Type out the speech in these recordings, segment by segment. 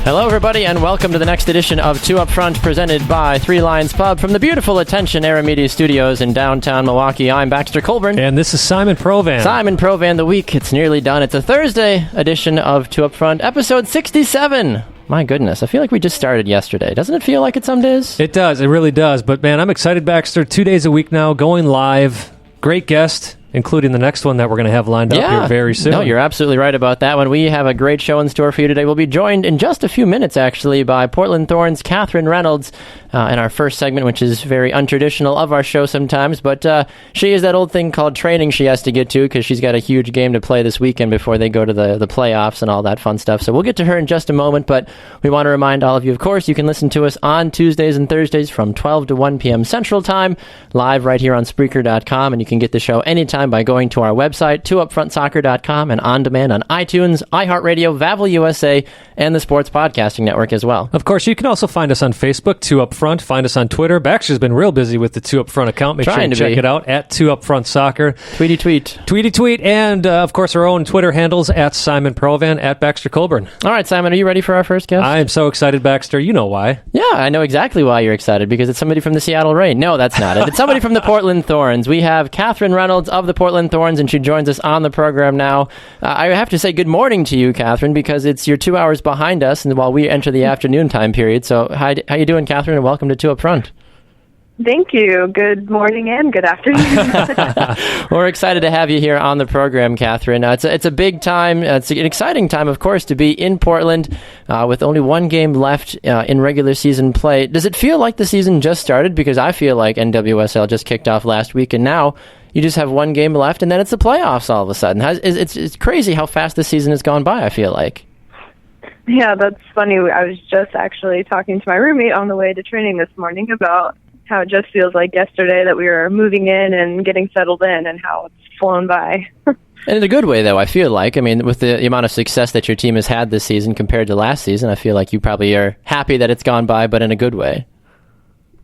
Hello, everybody, and welcome to the next edition of Two Up Front, presented by Three Lions Pub from the beautiful Attention Era Media Studios in downtown Milwaukee. I'm Baxter Colburn. And this is Simon Provan. Simon Provan, the week. It's nearly done. It's a Thursday edition of Two Up Front, episode 67. My goodness, I feel like we just started yesterday. Doesn't it feel like it some days? It does. It really does. But, man, I'm excited, Baxter. 2 days a week now, going live. Great guest, including the next one that we're going to have lined up here very soon. No, you're absolutely right about that one. We have a great show in store for you today. We'll be joined in just a few minutes, actually, by Portland Thorns Katherine Reynolds in our first segment, which is very untraditional of our show sometimes. But she is that old thing called training she has to get to because she's got a huge game to play this weekend before they go to the playoffs and all that fun stuff. So we'll get to her in just a moment. But we want to remind all of you, of course, you can listen to us on Tuesdays and Thursdays from 12 to 1 p.m. Central Time, live right here on Spreaker.com. And you can get the show anytime by going to our website, twoupfrontsoccer.com, and on demand on iTunes, iHeartRadio, Vavel USA, and the Sports Podcasting Network as well. Of course, you can also find us on Facebook, Two Up Front. Find us on Twitter. Baxter's been real busy with the Two Up Front account. Make sure you check it out at Two Up Front Soccer. Tweety tweet. And, of course, our own Twitter handles at Simon Provan, at Baxter Colburn. All right, Simon, are you ready for our first guest? I am so excited, Baxter. You know why. Yeah, I know exactly why you're excited, because it's somebody from the Seattle Reign. No, that's not it. It's somebody from the Portland Thorns. We have Katherine Reynolds of the Portland Thorns, and she joins us on the program now. I have to say good morning to you, Katherine, because you're 2 hours behind us, and while we enter the afternoon time period. So how you doing, Katherine, and welcome to Two Up Front. Thank you. Good morning and good afternoon. We're excited to have you here on the program, Katherine. It's a big time. It's an exciting time, of course, to be in Portland with only one game left in regular season play. Does it feel like the season just started? Because I feel like NWSL just kicked off last week, and now you just have one game left, and then it's the playoffs all of a sudden. It's crazy how fast this season has gone by, I feel like. Yeah, that's funny. I was just actually talking to my roommate on the way to training this morning about how it just feels like yesterday that we were moving in and getting settled in and how it's flown by. And in a good way, though, I feel like. I mean, with the amount of success that your team has had this season compared to last season, I feel like you probably are happy that it's gone by, but in a good way.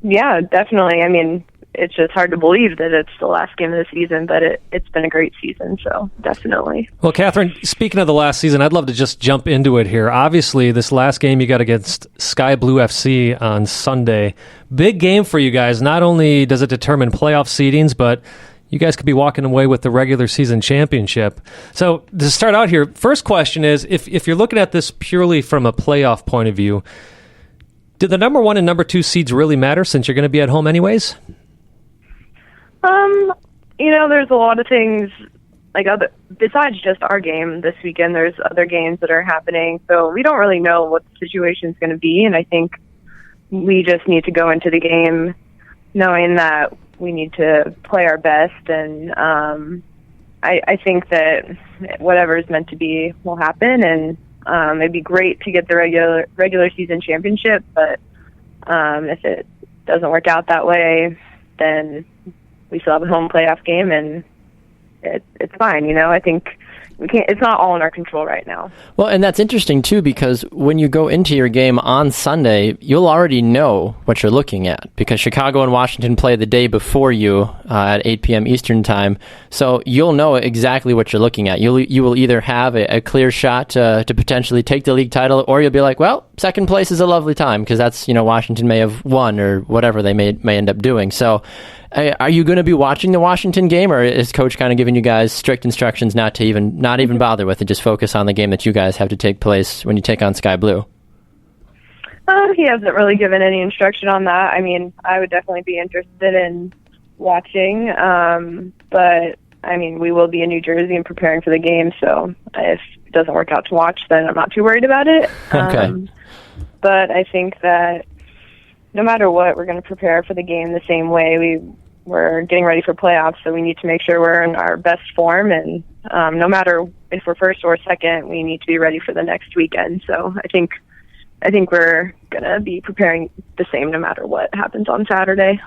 Yeah, definitely. I mean, it's just hard to believe that it's the last game of the season, but it's been a great season, so definitely. Well, Katherine, speaking of the last season, I'd love to just jump into it here. Obviously, this last game you got against Sky Blue FC on Sunday. Big game for you guys. Not only does it determine playoff seedings, but you guys could be walking away with the regular season championship. So to start out here, first question is, if you're looking at this purely from a playoff point of view, do the number 1 and number 2 seeds really matter since you're going to be at home anyways? There's a lot of things besides just our game this weekend. There's other games that are happening, so we don't really know what the situation is going to be. And I think we just need to go into the game knowing that we need to play our best. And I think that whatever is meant to be will happen. And it'd be great to get the regular season championship, but if it doesn't work out that way, then we still have a home playoff game, and it's fine. I think we can't. It's not all in our control right now. Well, and that's interesting too, because when you go into your game on Sunday, you'll already know what you're looking at, because Chicago and Washington play the day before you at 8 p.m. Eastern time. So you'll know exactly what you're looking at. You will either have a clear shot to potentially take the league title, or you'll be like, well, second place is a lovely time, because that's Washington may have won or whatever they may end up doing. So. Are you going to be watching the Washington game, or is Coach kind of giving you guys strict instructions not even bother with it, just focus on the game that you guys have to take place when you take on Sky Blue? He hasn't really given any instruction on that. I mean, I would definitely be interested in watching, but I mean, we will be in New Jersey and preparing for the game, so if it doesn't work out to watch, then I'm not too worried about it. Okay. But I think that no matter what, we're going to prepare for the game the same way. We're getting ready for playoffs, so we need to make sure we're in our best form. And no matter if we're first or second, we need to be ready for the next weekend. So I think we're going to be preparing the same no matter what happens on Saturday.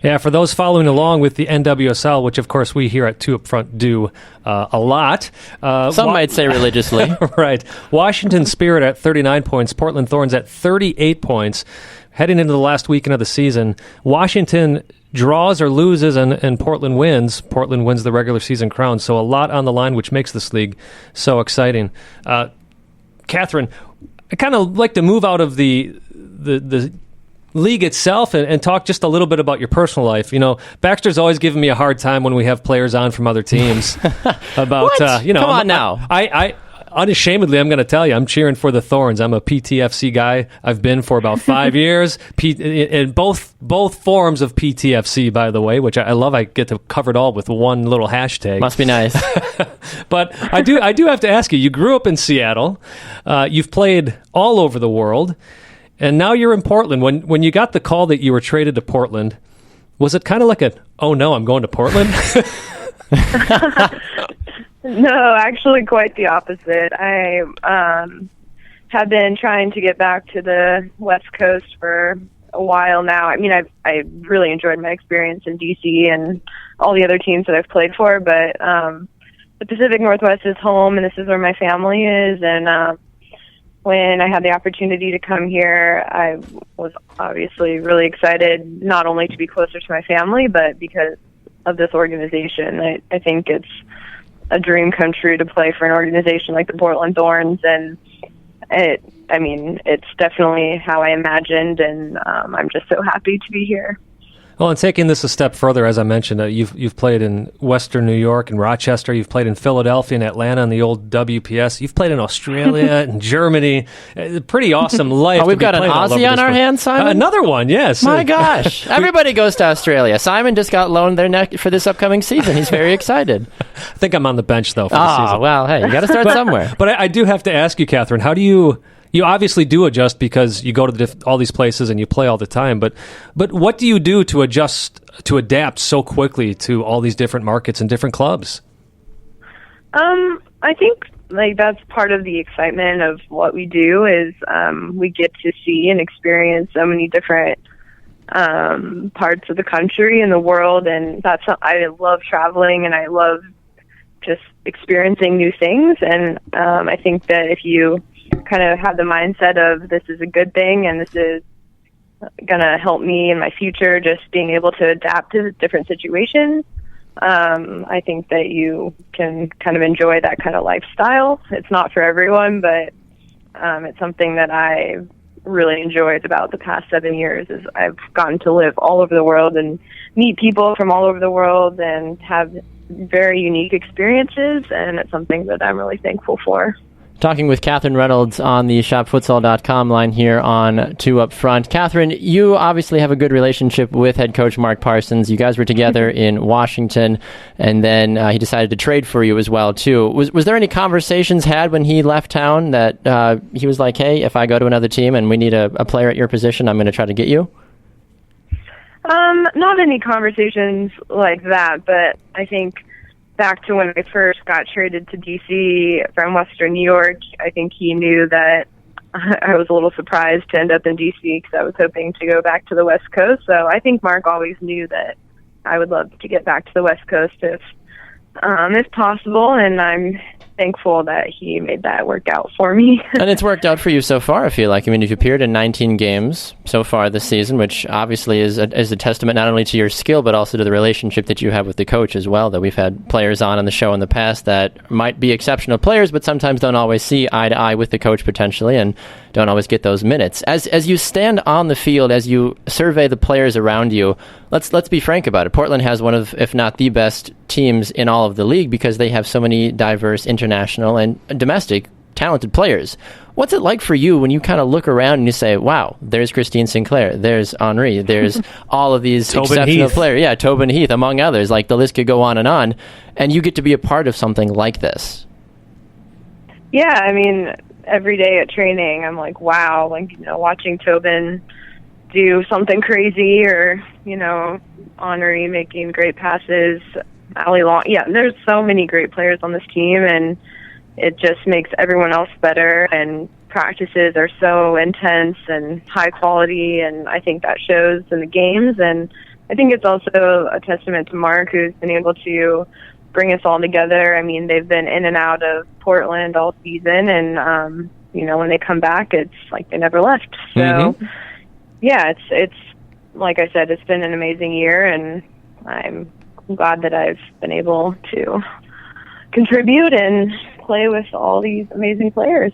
Yeah, for those following along with the NWSL, which of course we here at Two Up Front do a lot. Some might say religiously. Right. Washington Spirit at 39 points, Portland Thorns at 38 points. Heading into the last weekend of the season, Washington draws or loses and Portland wins. Portland wins the regular season crown. So a lot on the line, which makes this league so exciting. Katherine, I kind of like to move out of the league itself and talk just a little bit about your personal life. Baxter's always giving me a hard time when we have players on from other teams about, Come on now. I unashamedly, I'm going to tell you, I'm cheering for the Thorns. I'm a PTFC guy. I've been for about 5 years. In both forms of PTFC, by the way, which I love. I get to cover it all with one little hashtag. Must be nice. But I do have to ask you. You grew up in Seattle. You've played all over the world, and now you're in Portland. When you got the call that you were traded to Portland, was it kind of like oh no, I'm going to Portland? No, actually quite the opposite. I have been trying to get back to the West Coast for a while now. I mean, I really enjoyed my experience in DC and all the other teams that I've played for, but the Pacific Northwest is home, and this is where my family is. And when I had the opportunity to come here, I was obviously really excited, not only to be closer to my family, but because of this organization. I think it's a dream come true to play for an organization like the Portland Thorns, and it's definitely how I imagined, and I'm just so happy to be here. Well, and taking this a step further, as I mentioned, you've played in Western New York and Rochester. You've played in Philadelphia and Atlanta in the old WPS. You've played in Australia and Germany. Pretty awesome life. We've got an Aussie on our hands, Simon? Another one, yes. My gosh. Everybody goes to Australia. Simon just got loaned there for this upcoming season. He's very excited. I think I'm on the bench, though, for the season. Oh, well, hey, you got to start somewhere. But I do have to ask you, Katherine, how do you obviously do adjust because you go to all these places and you play all the time, but what do you do to adapt so quickly to all these different markets and different clubs? I think that's part of the excitement of what we do is we get to see and experience so many different parts of the country and the world, and I love traveling and I love just experiencing new things, and I think that if you kind of have the mindset of this is a good thing and this is going to help me in my future, just being able to adapt to different situations, I think that you can kind of enjoy that kind of lifestyle. It's not for everyone, but it's something that I really enjoyed about the past 7 years is I've gotten to live all over the world and meet people from all over the world and have very unique experiences, and it's something that I'm really thankful for. Talking with Katherine Reynolds on the shopfutsal.com line here on Two Up Front. Katherine, you obviously have a good relationship with head coach Mark Parsons. You guys were together in Washington, and then he decided to trade for you as well, too. Was there any conversations had when he left town that he was like, hey, if I go to another team and we need a player at your position, I'm going to try to get you? Not any conversations like that, but I think back to when I first got traded to D.C. from Western New York, I think he knew that I was a little surprised to end up in D.C. because I was hoping to go back to the West Coast. So I think Mark always knew that I would love to get back to the West Coast if possible, and I'm thankful that he made that work out for me. And it's worked out for you so far, I feel like. I mean, you've appeared in 19 games so far this season, which obviously is a testament not only to your skill, but also to the relationship that you have with the coach as well, that we've had players on the show in the past that might be exceptional players, but sometimes don't always see eye to eye with the coach potentially and don't always get those minutes. As you stand on the field, as you survey the players around you, let's be frank about it. Portland has one of, if not the best teams in all of the league because they have so many diverse international and domestic talented players. What's it like for you when you kind of look around and you say, wow, there's Christine Sinclair, there's Henri, there's all of these exceptional players. Yeah, Tobin Heath, among others. Like, the list could go on, and you get to be a part of something like this. Yeah, I mean, every day at training, I'm like, wow, watching Tobin do something crazy, or, Henri making great passes, Ali Long. Yeah, there's so many great players on this team, and it just makes everyone else better, and practices are so intense and high quality, and I think that shows in the games. And I think it's also a testament to Mark, who's been able to bring us all together. I mean, they've been in and out of Portland all season, and when they come back, it's like they never left. So yeah, it's like I said, it's been an amazing year, and I'm glad that I've been able to contribute and play with all these amazing players.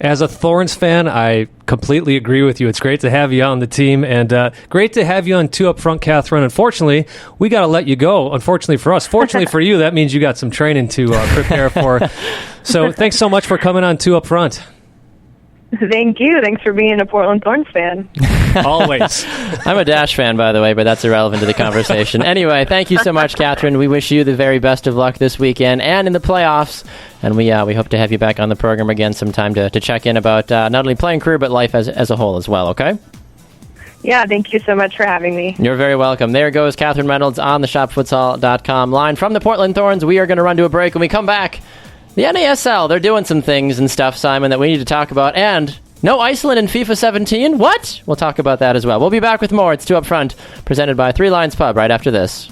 As a Thorns fan, I completely agree with you. It's great to have you on the team, and great to have you on Two Up Front, Catherine. Unfortunately, we got to let you go. Unfortunately for us. Fortunately for you, that means you got some training to prepare for. So thanks so much for coming on Two Up Front. Thank you. Thanks for being a Portland Thorns fan. Always. I'm a Dash fan, by the way, but that's irrelevant to the conversation. Anyway, thank you so much, Catherine. We wish you the very best of luck this weekend and in the playoffs. And we hope to have you back on the program again sometime to check in about not only playing career, but life as a whole as well, okay? Yeah, thank you so much for having me. You're very welcome. There goes Katherine Reynolds on the shopfutsal.com line. From the Portland Thorns, we are going to run to a break. When we come back, the NASL, they're doing some things and stuff, Simon, that we need to talk about. And no Iceland in FIFA 17? What? We'll talk about that as well. We'll be back with more. It's Two Up Front, presented by Three Lions Pub right after this.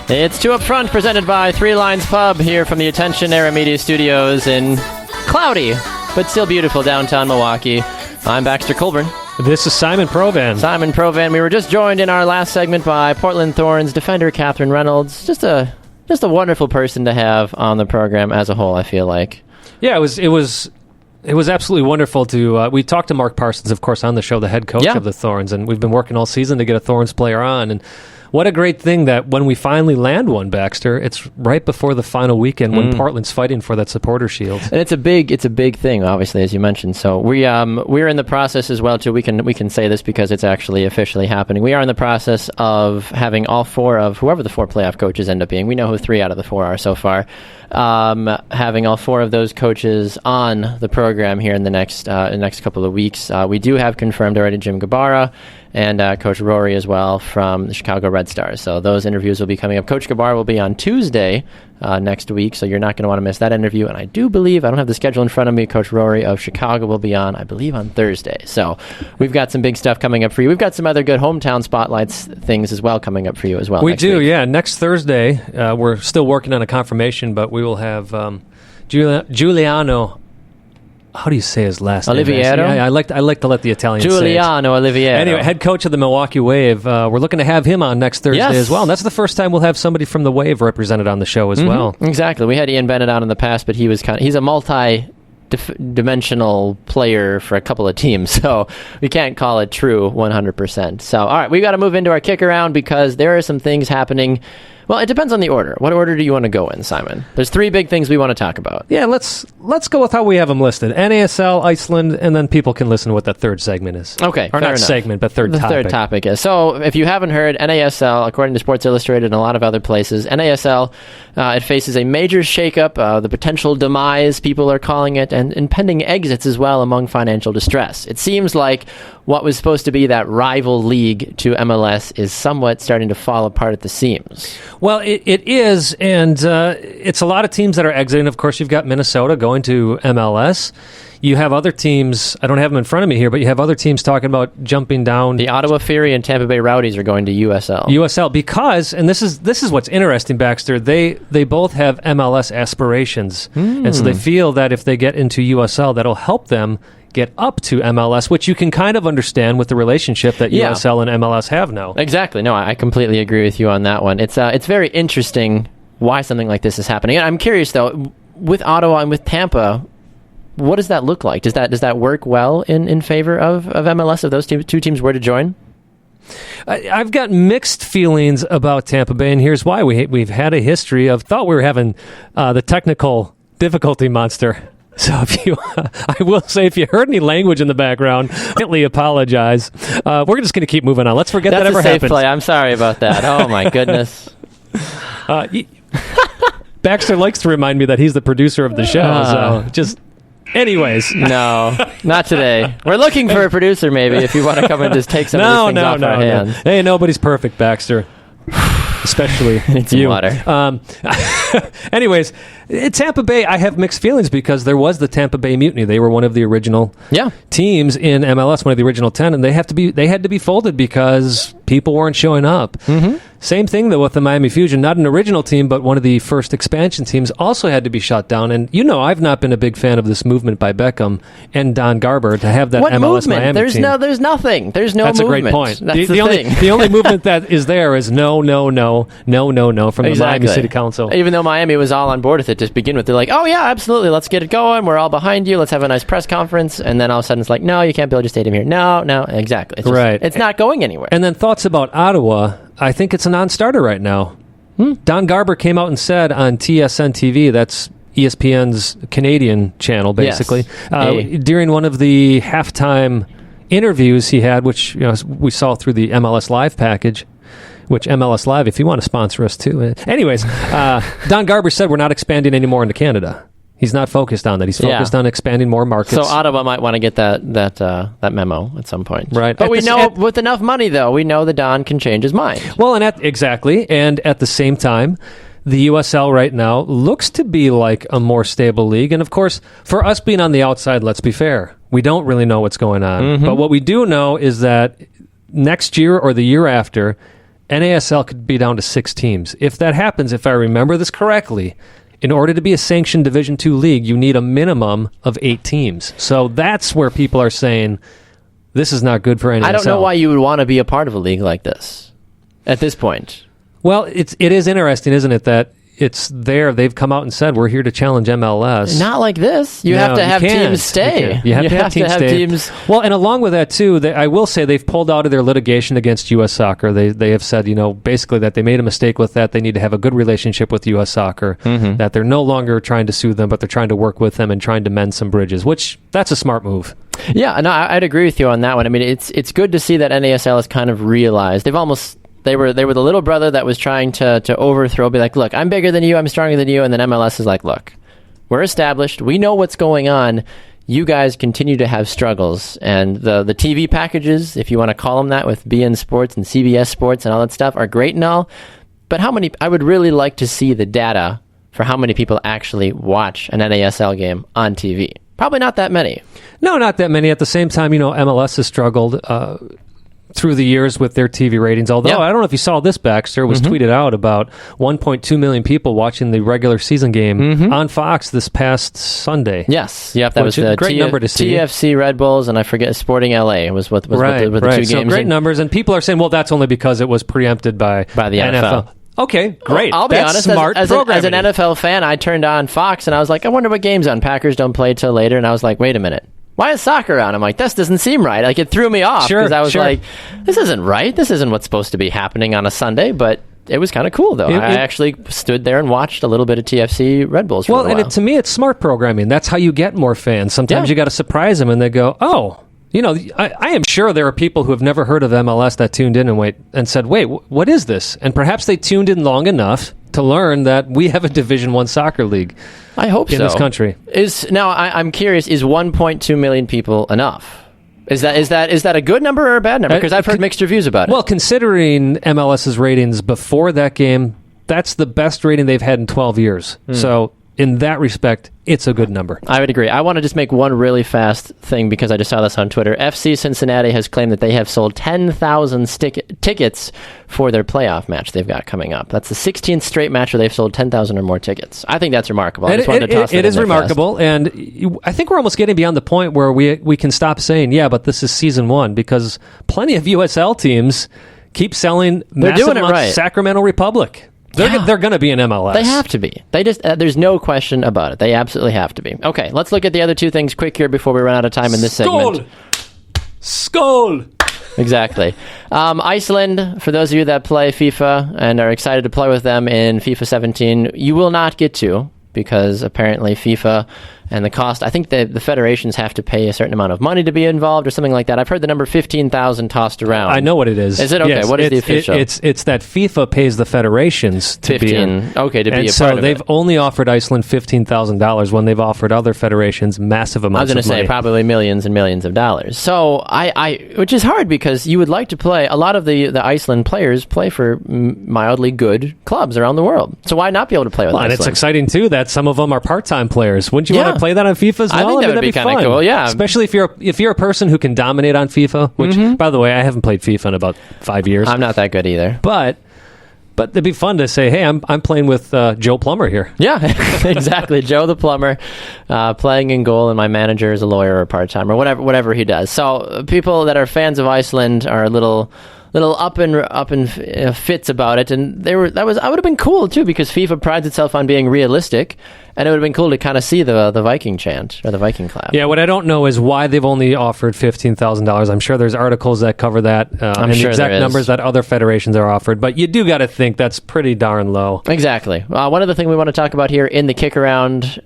It's Two Up Front, presented by Three Lions Pub, here from the Attention Era Media Studios in cloudy, but still beautiful downtown Milwaukee. I'm Baxter Colburn. This is Simon Provan. Simon Provan. We were just joined in our last segment by Portland Thorns defender Katherine Reynolds. Just a wonderful person to have on the program as a whole, I feel like. Yeah, it was absolutely wonderful to... we talked to Mark Parsons, of course, on the show, the head coach of the Thorns, and we've been working all season to get a Thorns player on, and what a great thing that when we finally land one, Baxter, it's right before the final weekend when Portland's fighting for that supporter shield. And it's a big thing, obviously, as you mentioned. So we're in the process as well too. We can say this because it's actually officially happening. We are in the process of having all four of whoever the four playoff coaches end up being. We know who 3 out of the 4 are so far. Having all 4 of those coaches on the program here in the next couple of weeks. We do have confirmed already Jim Gabara and Coach Rory as well from the Chicago Red Stars. So those interviews will be coming up. Coach Gabara will be on Tuesday next week, so you're not going to want to miss that interview. And I do believe, I don't have the schedule in front of me, Coach Rory of Chicago will be on, I believe, on Thursday. So we've got some big stuff coming up for you. We've got some other good hometown spotlights things as well coming up for you as well. We do, yeah. Next Thursday, we're still working on a confirmation, but we will have Giuliano. How do you say his last name? Oliviero? Yeah, I like to let the Italians say it. Giuliano Oliviero. Anyway, head coach of the Milwaukee Wave. We're looking to have him on next Thursday as well. And that's the first time we'll have somebody from the Wave represented on the show as well. Exactly. We had Ian Bennett on in the past, but he's a multi-dimensional player for a couple of teams, so we can't call it true 100%. So, all right, we've got to move into our kick around because there are some things happening. Well, it depends on the order. What order do you want to go in, Simon? There's 3 big things we want to talk about. Yeah, let's go with how we have them listed. NASL, Iceland, and then people can listen to what that third segment is. Okay, or not enough. Segment, but third topic. The third topic is. So if you haven't heard, NASL, according to Sports Illustrated and a lot of other places, NASL, it faces a major shakeup, the potential demise, people are calling it, and impending exits as well among financial distress. It seems like what was supposed to be that rival league to MLS is somewhat starting to fall apart at the seams. Well, it is, and it's a lot of teams that are exiting. Of course, you've got Minnesota going to MLS. you have other teams, I don't have them in front of me here, but you have other teams talking about jumping down. The Ottawa Fury and Tampa Bay Rowdies are going to USL. USL, because, and this is what's interesting, Baxter, they both have MLS aspirations. And so they feel that if they get into USL, that'll help them get up to MLS, which you can kind of understand with the relationship that USL and MLS have now. Exactly. No, I completely agree with you on that one. It's very interesting why something like this is happening. And I'm curious, though, with Ottawa and with Tampa, what does that look like? Does that work well in favor of MLS if those two teams were to join? I've got mixed feelings about Tampa Bay, and here's why. We've had a history of, thought we were having the technical difficulty monster. So I will say, if you heard any language in the background, I really apologize. We're just going to keep moving on. Let's forget that ever happened. That's a safe play. I'm sorry about that. Oh, my goodness. Baxter likes to remind me that he's the producer of the show. So just, anyways. No, not today. We're looking for a producer, maybe, if you want to come and just take some of these things off our hands. Hey, nobody's perfect, Baxter. Especially need some water. Anyways, Tampa Bay, I have mixed feelings because there was the Tampa Bay Mutiny. They were one of the original teams in MLS, one of the original 10, and they had to be folded because people weren't showing up. Same thing, though, with the Miami Fusion. Not an original team, but one of the first expansion teams also had to be shut down. And, I've not been a big fan of this movement by Beckham and Don Garber to have that what MLS movement? Miami There's team. There's nothing. There's no That's movement. A great point. That's the only movement that is there is no from the Miami City Council. Even though Miami was all on board with it to begin with. They're like, oh, yeah, absolutely. Let's get it going. We're all behind you. Let's have a nice press conference. And then all of a sudden it's like, no, you can't build your stadium here. No, exactly. It's just, it's not going anywhere. And then thoughts about Ottawa. I think it's a non-starter right now. Don Garber came out and said on TSN TV, that's ESPN's Canadian channel, basically, during one of the halftime interviews he had, which we saw through the MLS Live package, which MLS Live, if you want to sponsor us too. Anyways, Don Garber said we're not expanding anymore into Canada. He's not focused on that. He's focused on expanding more markets. So Ottawa might want to get that memo at some point. Right. But with enough money, though, we know the Don can change his mind. Well, exactly. And at the same time, the USL right now looks to be like a more stable league. And, of course, for us being on the outside, let's be fair. We don't really know what's going on. But what we do know is that next year or the year after, NASL could be down to 6 teams. If that happens, if I remember this correctly, in order to be a sanctioned Division II league, you need a minimum of 8 teams. So that's where people are saying this is not good for NASL. I don't know why you would want to be a part of a league like this at this point. Well, it is interesting, isn't it, that it's there. They've come out and said, we're here to challenge MLS. Not like this. You have to have teams stay. You have to have teams stay. Well, and along with that, too, I will say they've pulled out of their litigation against U.S. Soccer. They have said, basically that they made a mistake with that. They need to have a good relationship with U.S. Soccer, that they're no longer trying to sue them, but they're trying to work with them and trying to mend some bridges, which that's a smart move. Yeah, no, I'd agree with you on that one. I mean, it's good to see that NASL has kind of realized. They were the little brother that was trying to overthrow, be like, look, I'm bigger than you, I'm stronger than you, and then MLS is like, look, we're established, we know what's going on, you guys continue to have struggles, and the TV packages, if you want to call them that, with BN Sports and CBS Sports and all that stuff, are great and all, but I would really like to see the data for how many people actually watch an NASL game on TV. Probably not that many. No, not that many. At the same time, MLS has struggled through the years with their TV ratings. Although, I don't know if you saw this, Baxter, it was tweeted out about 1.2 million people watching the regular season game on Fox this past Sunday. Yes. Yep, that was a great number to see. TFC Red Bulls, and I forget, Sporting LA was what the two games. So great numbers, and people are saying, well, that's only because it was preempted by the NFL. Okay, great. I'll be honest, smart as an NFL fan, I turned on Fox, and I was like, I wonder what game's on. Packers don't play till later, and I was like, wait a minute. Why is soccer on? I'm like, this doesn't seem right. Like, it threw me off because I was like, this isn't right. This isn't what's supposed to be happening on a Sunday, but it was kind of cool, though. I actually stood there and watched a little bit of TFC Red Bulls for a while. To me, it's smart programming. That's how you get more fans. Sometimes you got to surprise them, and they go, oh, I am sure there are people who have never heard of MLS that tuned in and said, wait, what is this? And perhaps they tuned in long enough to learn that we have a Division I soccer league. I hope in this country. I'm curious, is 1.2 million people enough? Is that a good number or a bad number? Because I've heard mixed reviews about it. Well, considering MLS's ratings before that game, that's the best rating they've had in 12 years. So in that respect, it's a good number. I would agree. I want to just make one really fast thing because I just saw this on Twitter. FC Cincinnati has claimed that they have sold 10,000 tickets for their playoff match they've got coming up. That's the 16th straight match where they've sold 10,000 or more tickets. I think that's remarkable. I just wanted to toss that in it is there remarkable, fast. and I think we're almost getting beyond the point where we can stop saying, yeah, but this is season one, because plenty of USL teams keep selling massive doing it amounts. right. Sacramento Republic. They're going to be in MLS. They have to be. They just there's no question about it. They absolutely have to be. Okay, let's look at the other two things quick here before we run out of time in this segment. Skull! Exactly. Iceland, for those of you that play FIFA and are excited to play with them in FIFA 17, you will not get to, because apparently FIFA and the cost, I think the federations have to pay a certain amount of money to be involved or something like that. I've heard the number 15,000 tossed around. I know what it is. Is it? Okay, yes, what is the official? It's that FIFA pays the federations to 15. be in. Okay, to be and a so part of they've it. only offered Iceland $15,000 when they've offered other federations massive I was amounts going of to say money. probably millions and millions of dollars. So which is hard because you would like to play. A lot of the Iceland players play for mildly good clubs around the world. So why not be able to play with Well, and Iceland? it's exciting too that some of them are part-time players. Wouldn't you want to play that on FIFA as well? I think that would that'd be kinda fun. cool, yeah. Especially if you're a person who can dominate on FIFA. Which, by the way, I haven't played FIFA in about 5 years. I'm not that good either. But it'd be fun to say, hey, I'm playing with Joe Plummer here. Yeah, exactly. Joe the plumber, playing in goal, and my manager is a lawyer or part-time or whatever he does. So people that are fans of Iceland are a little up in fits about it, and I would have been cool too, because FIFA prides itself on being realistic, and it would have been cool to kind of see the Viking chant or the Viking clap. Yeah, what I don't know is why they've only offered $15,000. I'm sure there's articles that cover that, I'm and sure the exact there is. numbers that other federations are offered, but you do got to think that's pretty darn low. Exactly. One other thing we want to talk about here in the kick around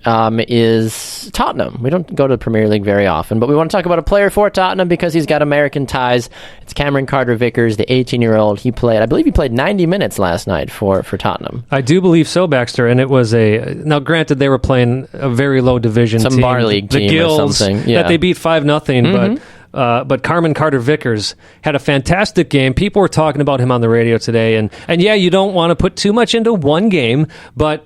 is Tottenham. We don't go to the Premier League very often, but we want to talk about a player for Tottenham because he's got American ties. It's Cameron Carter-Vickers, the 18-year-old. I believe he played 90 minutes last night for Tottenham. I do believe so, Baxter, and it was now granted they were playing a very low division Some team, bar league the team Gills, or something. Yeah. that they beat 5-0, but Carmen Carter-Vickers had a fantastic game. People were talking about him on the radio today, and yeah, you don't want to put too much into one game, but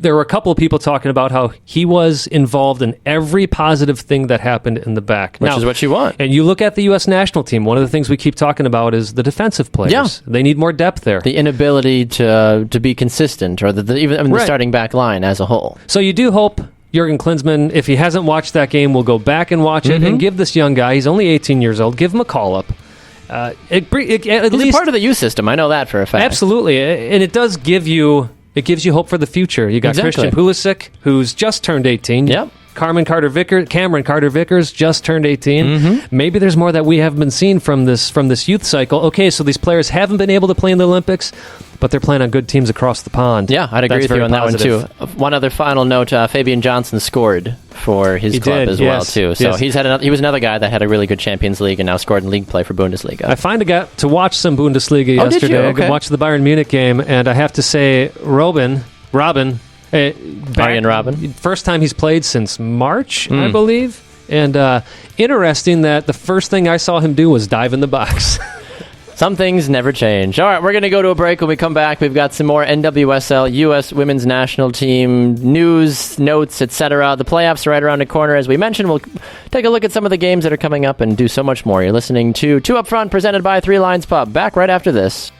there were a couple of people talking about how he was involved in every positive thing that happened in the back. Which is what you want. And you look at the U.S. national team, one of the things we keep talking about is the defensive players. Yeah. They need more depth there. The inability to be consistent, or the Right. starting back line as a whole. So you do hope Jurgen Klinsmann, if he hasn't watched that game, will go back and watch it and give this young guy, he's only 18 years old, give him a call-up. At He's least a part of the youth system. I know that for a fact. absolutely, and it does give you hope for the future. You got Exactly. Christian Pulisic, who's just turned 18. Yep. Cameron Carter-Vickers just turned 18. Maybe there's more that we haven't been seeing from this youth cycle. Okay, so these players haven't been able to play in the Olympics, but they're playing on good teams across the pond. Yeah, I'd agree That's with you very on that positive. one too. One other final note: Fabian Johnson scored for his He club did, as well yes. too. So Yes. he was another guy that had a really good Champions League and now scored in league play for Bundesliga. I finally got to watch some Bundesliga Oh, did you? yesterday. Okay. I watched the Bayern Munich game, and I have to say, Robin, Arjen Robben. first time he's played since March, I believe. And interesting that the first thing I saw him do was dive in the box. Some things never change. All right, we're going to go to a break. When we come back, we've got some more NWSL, U.S. Women's National Team news, notes, etc. The playoffs are right around the corner. As we mentioned, we'll take a look at some of the games that are coming up and do so much more. You're listening to Two Up Front, presented by Three Lions Pub. Back right after this.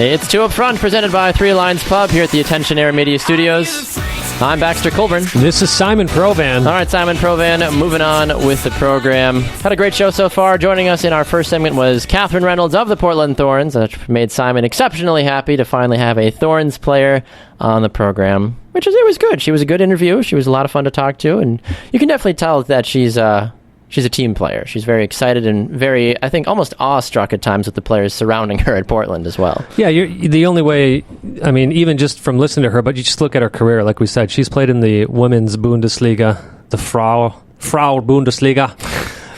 It's Two Up Front, presented by Three Lions Pub here at the Attention Air Media Studios. I'm Baxter Colburn. This is Simon Provan. All right, Simon Provan, moving on with the program. Had a great show so far. Joining us in our first segment was Katherine Reynolds of the Portland Thorns, which made Simon exceptionally happy to finally have a Thorns player on the program, it was good. She was a good interview. She was a lot of fun to talk to, and you can definitely tell that she's a team player. She's very excited and very, I think, almost awestruck at times with the players surrounding her at Portland as well. Yeah, the only way, I mean, even just from listening to her, but you just look at her career, like we said, she's played in the Women's Bundesliga, the Frau Bundesliga,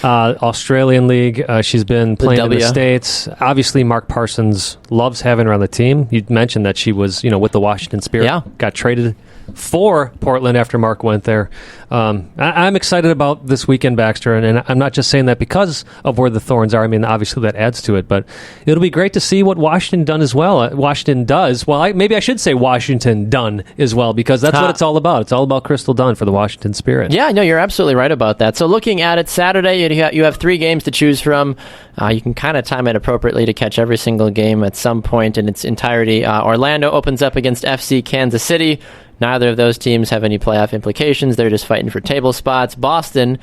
Australian League. She's been playing in the States. Obviously, Mark Parsons loves having her on the team. You mentioned that she was, with the Washington Spirit. Yeah. Got traded for Portland after Mark went there. I'm excited about this weekend, Baxter, and I'm not just saying that because of where the Thorns are. I mean, obviously that adds to it, but it'll be great to see what Washington done as well. Washington does. Well, maybe I should say Washington done as well, because that's what it's all about. It's all about Crystal Dunn for the Washington Spirit. Yeah, no, you're absolutely right about that. So looking at it, Saturday, you have 3 games to choose from. You can kind of time it appropriately to catch every single game at some point in its entirety. Orlando opens up against FC Kansas City. Neither of those teams have any playoff implications. They're just fighting for table spots. Boston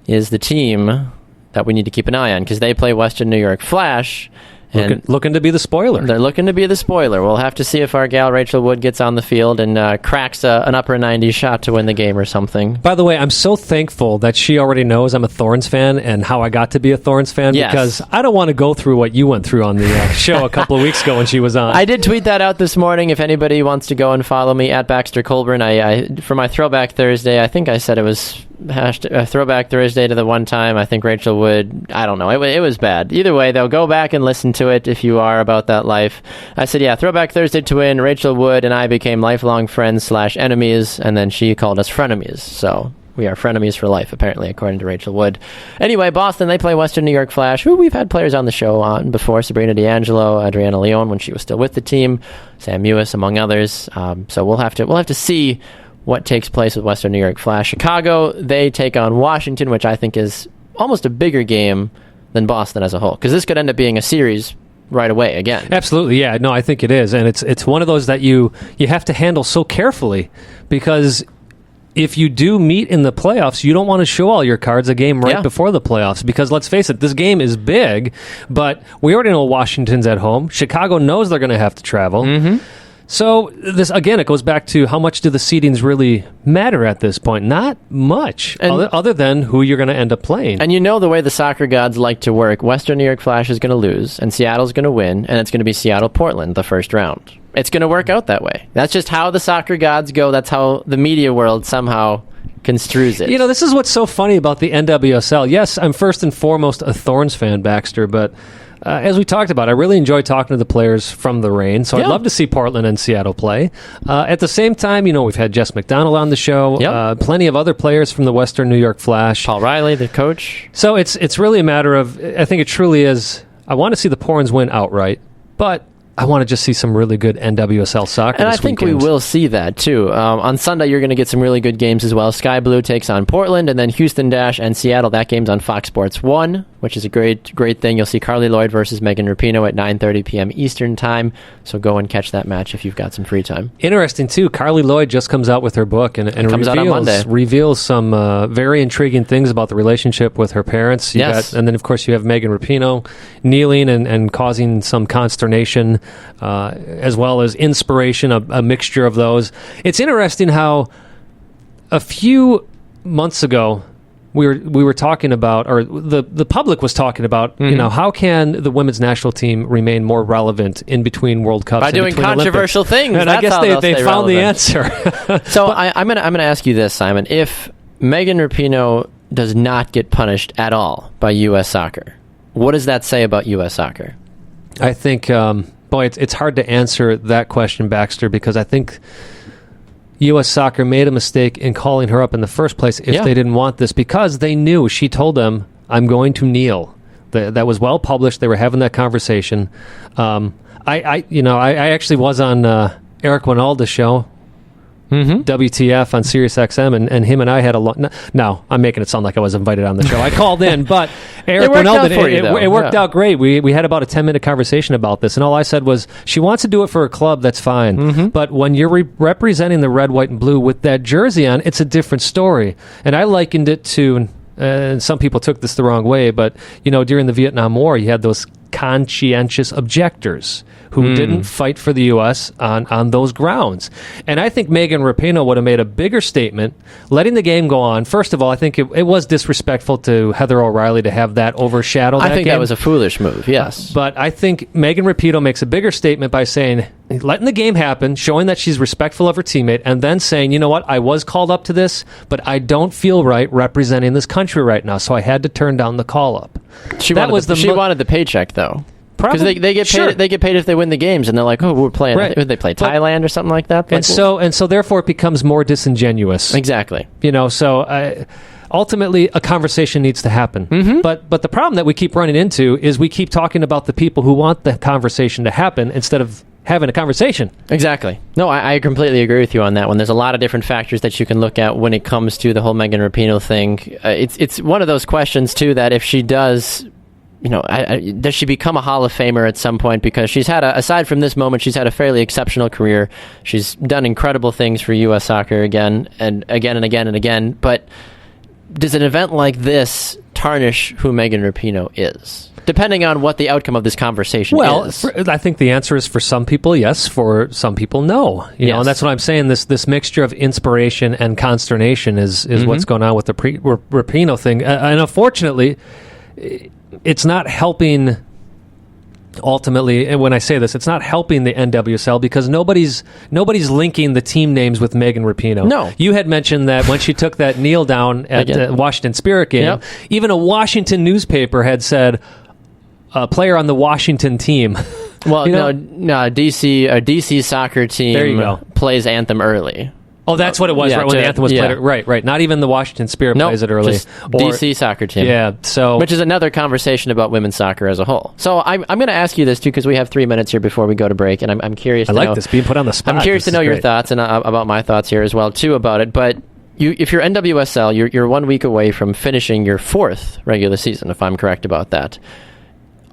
is the team that we need to keep an eye on because they play Western New York Flash. Looking to be the spoiler. They're looking to be the spoiler. We'll have to see if our gal Rachel Wood gets on the field and cracks an upper 90s shot to win the game or something. By the way, I'm so thankful that she already knows I'm a Thorns fan and how I got to be a Thorns fan, because I don't want to go through what you went through on the show a couple of weeks ago when she was on. I did tweet that out this morning. If anybody wants to go and follow me at Baxter Colburn, I for my Throwback Thursday, I think I said it was Throwback Thursday to the one time I think Rachel Wood, I don't know, it was bad. Either way, they'll go back and listen to it if you are about that life. I said, Throwback Thursday to win. Rachel Wood and I became lifelong friends / enemies, and then she called us frenemies. So we are frenemies for life, apparently, according to Rachel Wood. Anyway, Boston, they play Western New York Flash, who we've had players on the show on before. Sabrina D'Angelo, Adriana Leon when she was still with the team, Sam Mewis, among others. So we'll have to see what takes place with Western New York Flash. Chicago, they take on Washington, which I think is almost a bigger game than Boston as a whole, because this could end up being a series right away again. Absolutely, yeah. No, I think it is, and it's one of those that you have to handle so carefully, because if you do meet in the playoffs, you don't want to show all your cards a game right before the playoffs, because let's face it, this game is big, but we already know Washington's at home. Chicago knows they're going to have to travel. Mm-hmm. So, this again, it goes back to how much do the seedings really matter at this point? Not much, other than who you're going to end up playing. And the way the soccer gods like to work, Western New York Flash is going to lose, and Seattle's going to win, and it's going to be Seattle-Portland the first round. It's going to work out that way. That's just how the soccer gods go. That's how the media world somehow construes it. This is what's so funny about the NWSL. Yes, I'm first and foremost a Thorns fan, Baxter, but as we talked about, I really enjoy talking to the players from the Reign, so I'd love to see Portland and Seattle play. At the same time, we've had Jess McDonald on the show, plenty of other players from the Western New York Flash. Paul Riley, the coach. So it's really a matter of, I think it truly is, I want to see the Porns win outright, but I want to just see some really good NWSL soccer and this I think weekend. we will see that, too. On Sunday, you're going to get some really good games as well. Sky Blue takes on Portland, and then Houston Dash and Seattle. That game's on Fox Sports 1, which is a great thing. You'll see Carly Lloyd versus Megan Rapinoe at 9:30 p.m. Eastern Time, so go and catch that match if you've got some free time. Interesting, too. Carly Lloyd just comes out with her book and comes out on Monday. Reveals some very intriguing things about the relationship with her parents. And then, of course, you have Megan Rapinoe kneeling and causing some consternation, as well as inspiration, a mixture of those. It's interesting how a few months ago we were talking about, or the public was talking about, how can the women's national team remain more relevant in between World Cups by doing controversial Olympics. things. And I guess they found relevant. The answer. So I'm gonna ask you this, Simon: if Megan Rapinoe does not get punished at all by U.S. soccer, what does that say about U.S. soccer? I think. It's hard to answer that question, Baxter, because I think U.S. Soccer made a mistake in calling her up in the first place if they didn't want this, because they knew. She told them, I'm going to kneel. That was well published. They were having that conversation. I actually was on Eric Winalda's show WTF on Sirius XM, and him and I had a long... No, I'm making it sound like I was invited on the show. I called in, but Eric it worked out great. We had about a 10-minute conversation about this, and all I said was, she wants to do it for a club, that's fine. But when you're representing the red, white, and blue with that jersey on, it's a different story. And I likened it to... and some people took this the wrong way, but, during the Vietnam War, you had those conscientious objectors who didn't fight for the U.S. on those grounds. And I think Megan Rapinoe would have made a bigger statement, letting the game go on. First of all, I think it was disrespectful to Heather O'Reilly to have that overshadow that game. I think that was a foolish move, yes. But I think Megan Rapinoe makes a bigger statement by saying, letting the game happen, showing that she's respectful of her teammate, and then saying, you know what, I was called up to this, but I don't feel right representing this country right now, so I had to turn down the call-up. She wanted the paycheck, though. Because they get paid. Sure. They get paid if they win the games, and they're like, "Oh, we're playing." Right. They play Thailand or something like that. And so therefore, it becomes more disingenuous. Exactly. So ultimately, a conversation needs to happen. But the problem that we keep running into is we keep talking about the people who want the conversation to happen instead of having a conversation. Exactly. No, I completely agree with you on that one. There's a lot of different factors that you can look at when it comes to the whole Megan Rapinoe thing. It's one of those questions too that if she does. Does she become a Hall of Famer at some point? Because she's had, aside from this moment, she's had a fairly exceptional career. She's done incredible things for U.S. soccer again and again and again and again. But does an event like this tarnish who Megan Rapinoe is? Depending on what the outcome of this conversation is. Well, I think the answer is for some people, yes. For some people, no. You know, and that's what I'm saying. This mixture of inspiration and consternation is what's going on with the Rapinoe thing. And unfortunately... it's not helping, ultimately, and when I say this, it's not helping the NWSL because nobody's linking the team names with Megan Rapinoe. No. You had mentioned that when she took that kneel down at the Washington Spirit game, even a Washington newspaper had said, a player on the Washington team. Well, no, DC soccer team plays Anthem early. Oh, that's what it was, right? When the anthem was played. Right. Not even the Washington Spirit plays it early. Just DC soccer team. Yeah, which is another conversation about women's soccer as a whole. So I'm going to ask you this, too, because we have 3 minutes here before we go to break, and I'm curious to know... I like this, being put on the spot. I'm curious to know your thoughts and about my thoughts here as well, too, about it. But if you're NWSL, you're 1 week away from finishing your 4th regular season, if I'm correct about that.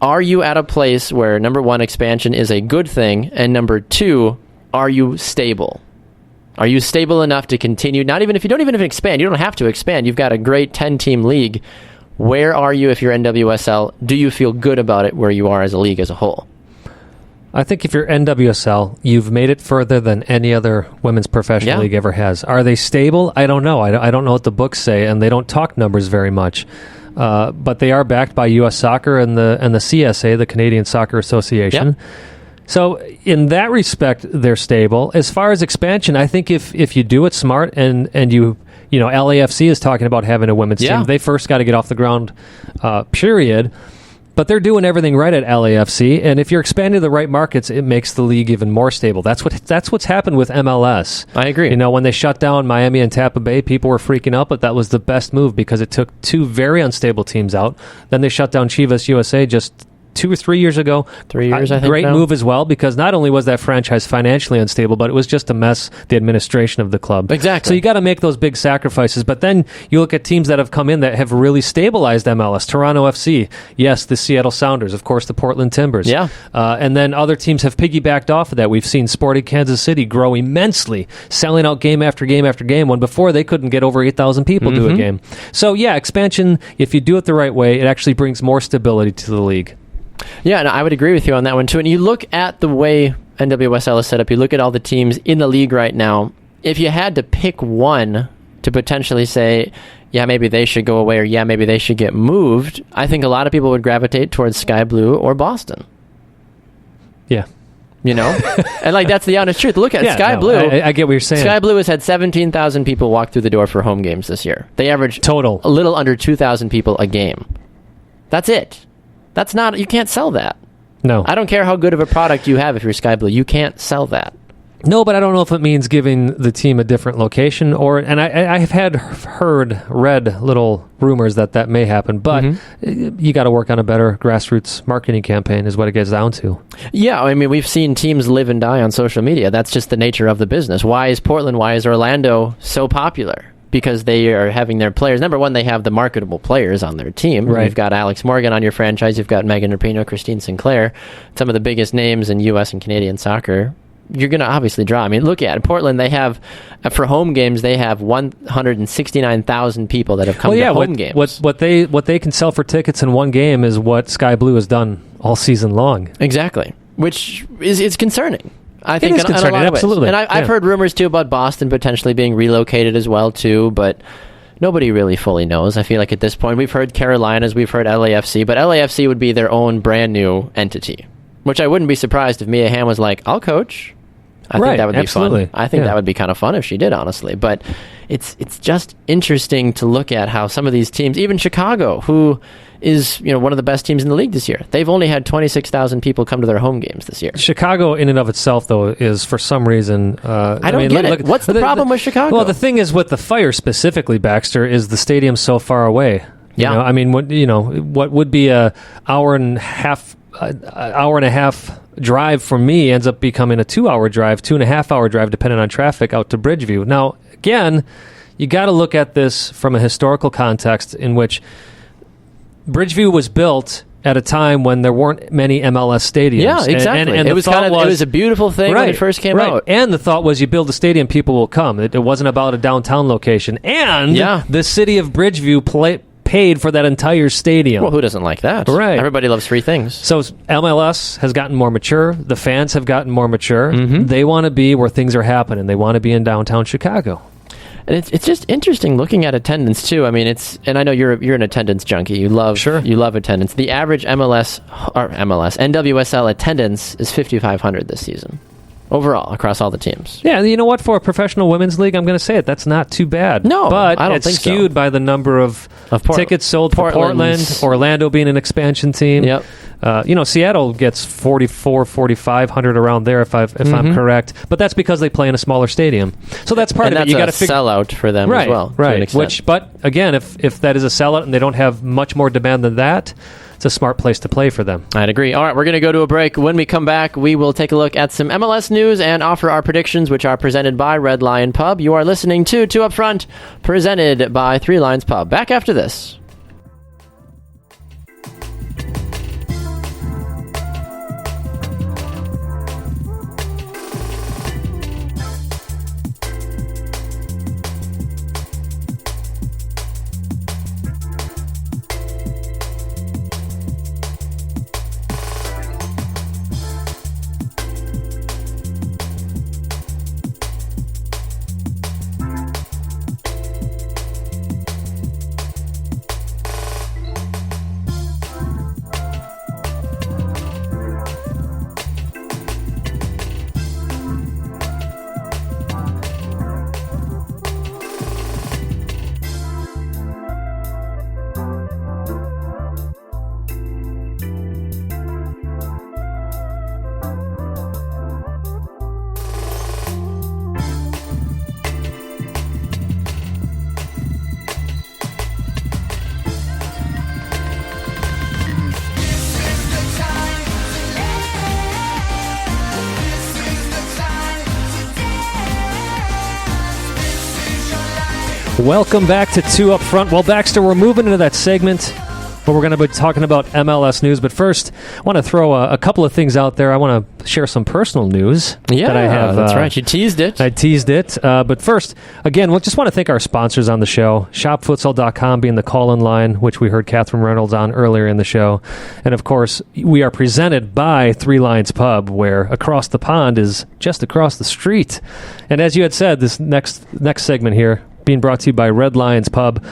Are you at a place where, number one, expansion is a good thing, and number two, are you stable? Are you stable enough to continue? Not even if you don't even expand. You don't have to expand. You've got a great 10-team league. Where are you if you're NWSL? Do you feel good about it where you are as a league as a whole? I think if you're NWSL, you've made it further than any other women's professional league ever has. Are they stable? I don't know. I don't know what the books say, and they don't talk numbers very much. But they are backed by U.S. Soccer and the CSA, the Canadian Soccer Association. Yep. So in that respect, they're stable. As far as expansion, I think if you do it smart and you LAFC is talking about having a women's team, they first got to get off the ground, period. But they're doing everything right at LAFC, and if you're expanding to the right markets, it makes the league even more stable. That's what's happened with MLS. I agree. When they shut down Miami and Tampa Bay, people were freaking out, but that was the best move because it took two very unstable teams out. Then they shut down Chivas USA just 2 or 3 years ago. 3 years, I think. Great move as well, because not only was that franchise financially unstable, but it was just a mess, the administration of the club. Exactly. So you got to make those big sacrifices. But then you look at teams that have come in that have really stabilized MLS. Toronto FC, yes, the Seattle Sounders, of course, the Portland Timbers. Yeah. And then other teams have piggybacked off of that. We've seen Sporting Kansas City grow immensely, selling out game after game after game, when before they couldn't get over 8,000 people to a game. So yeah, expansion, if you do it the right way, it actually brings more stability to the league. Yeah, and I would agree with you on that one, too. And you look at the way NWSL is set up, you look at all the teams in the league right now, if you had to pick one to potentially say, yeah, maybe they should go away, or yeah, maybe they should get moved, I think a lot of people would gravitate towards Sky Blue or Boston. Yeah. And that's the honest truth. Look at Sky Blue. I get what you're saying. Sky Blue has had 17,000 people walk through the door for home games this year. They average total a little under 2,000 people a game. That's it. That's not, you can't sell that. No. I don't care how good of a product you have if you're Sky Blue. You can't sell that. No, but I don't know if it means giving the team a different location, and I have read little rumors that may happen, but you got to work on a better grassroots marketing campaign is what it gets down to. Yeah, I mean, we've seen teams live and die on social media. That's just the nature of the business. Why is Portland, why is Orlando so popular? Because they are having their players. Number one, they have the marketable players on their team. Right. You've got Alex Morgan on your franchise. You've got Megan Rapinoe, Christine Sinclair, some of the biggest names in U.S. and Canadian soccer. You're going to obviously draw. I mean, look at Portland. They have, for home games, they have 169,000 people that have come to home games. What they can sell for tickets in one game is what Sky Blue has done all season long. Exactly, which is concerning. I think it is concerning, in a lot of absolutely. Ways. And I've heard rumors too about Boston potentially being relocated as well too, but nobody really fully knows. I feel like at this point we've heard Carolinas, we've heard LAFC, but LAFC would be their own brand new entity, which I wouldn't be surprised if Mia Hamm was like, "I'll coach." I think that would be fun. I think that would be kind of fun if she did, honestly. But it's just interesting to look at how some of these teams, even Chicago, who is one of the best teams in the league this year, they've only had 26,000 people come to their home games this year. Chicago, in and of itself, though, is for some reason I don't get it. What's the problem with Chicago? Well, the thing is with the Fire specifically, Baxter, is the stadium's so far away. Yeah, I mean, what would be an hour and a half drive for me ends up becoming a 2-hour drive, 2.5-hour drive, depending on traffic, out to Bridgeview. Now, again, you got to look at this from a historical context in which Bridgeview was built at a time when there weren't many MLS stadiums. Yeah, exactly. And it was it was a beautiful thing when it first came out. And the thought was, you build a stadium, people will come. It wasn't about a downtown location. And the city of Bridgeview paid for that entire stadium. Well, who doesn't like that? Right. Everybody loves free things. So MLS has gotten more mature. The fans have gotten more mature. They want to be where things are happening. They want to be in downtown Chicago. And it's just interesting looking at attendance too. I mean, and I know you're an attendance junkie. You love attendance. The average NWSL attendance is 5,500 this season. Overall, across all the teams. Yeah, you know what? For a professional women's league, I'm going to say it. That's not too bad. No, but I don't it's think skewed by the number of tickets sold for Portland, Orlando being an expansion team. Yep. Seattle gets 4,500 around there, if I'm correct. But that's because they play in a smaller stadium. So that's part of it. You got to figure sellout for them as well. Right. But again, if that is a sellout and they don't have much more demand than that, it's a smart place to play for them. I'd agree. All right, we're going to go to a break. When we come back, we will take a look at some MLS news and offer our predictions, which are presented by Red Lion Pub. You are listening to Two Up Front, presented by Three Lions Pub. Back after this. Welcome back to Two Up Front. Well, Baxter, we're moving into that segment where we're going to be talking about MLS news. But first, I want to throw a couple of things out there. I want to share some personal news that I have. That's right. You teased it. I teased it. But first, again, we just want to thank our sponsors on the show. ShopFutsal.com being the call-in line, which we heard Katherine Reynolds on earlier in the show. And, of course, we are presented by Three Lions Pub, where across the pond is just across the street. And as you had said, this next segment here, being brought to you by Red Lions Pub.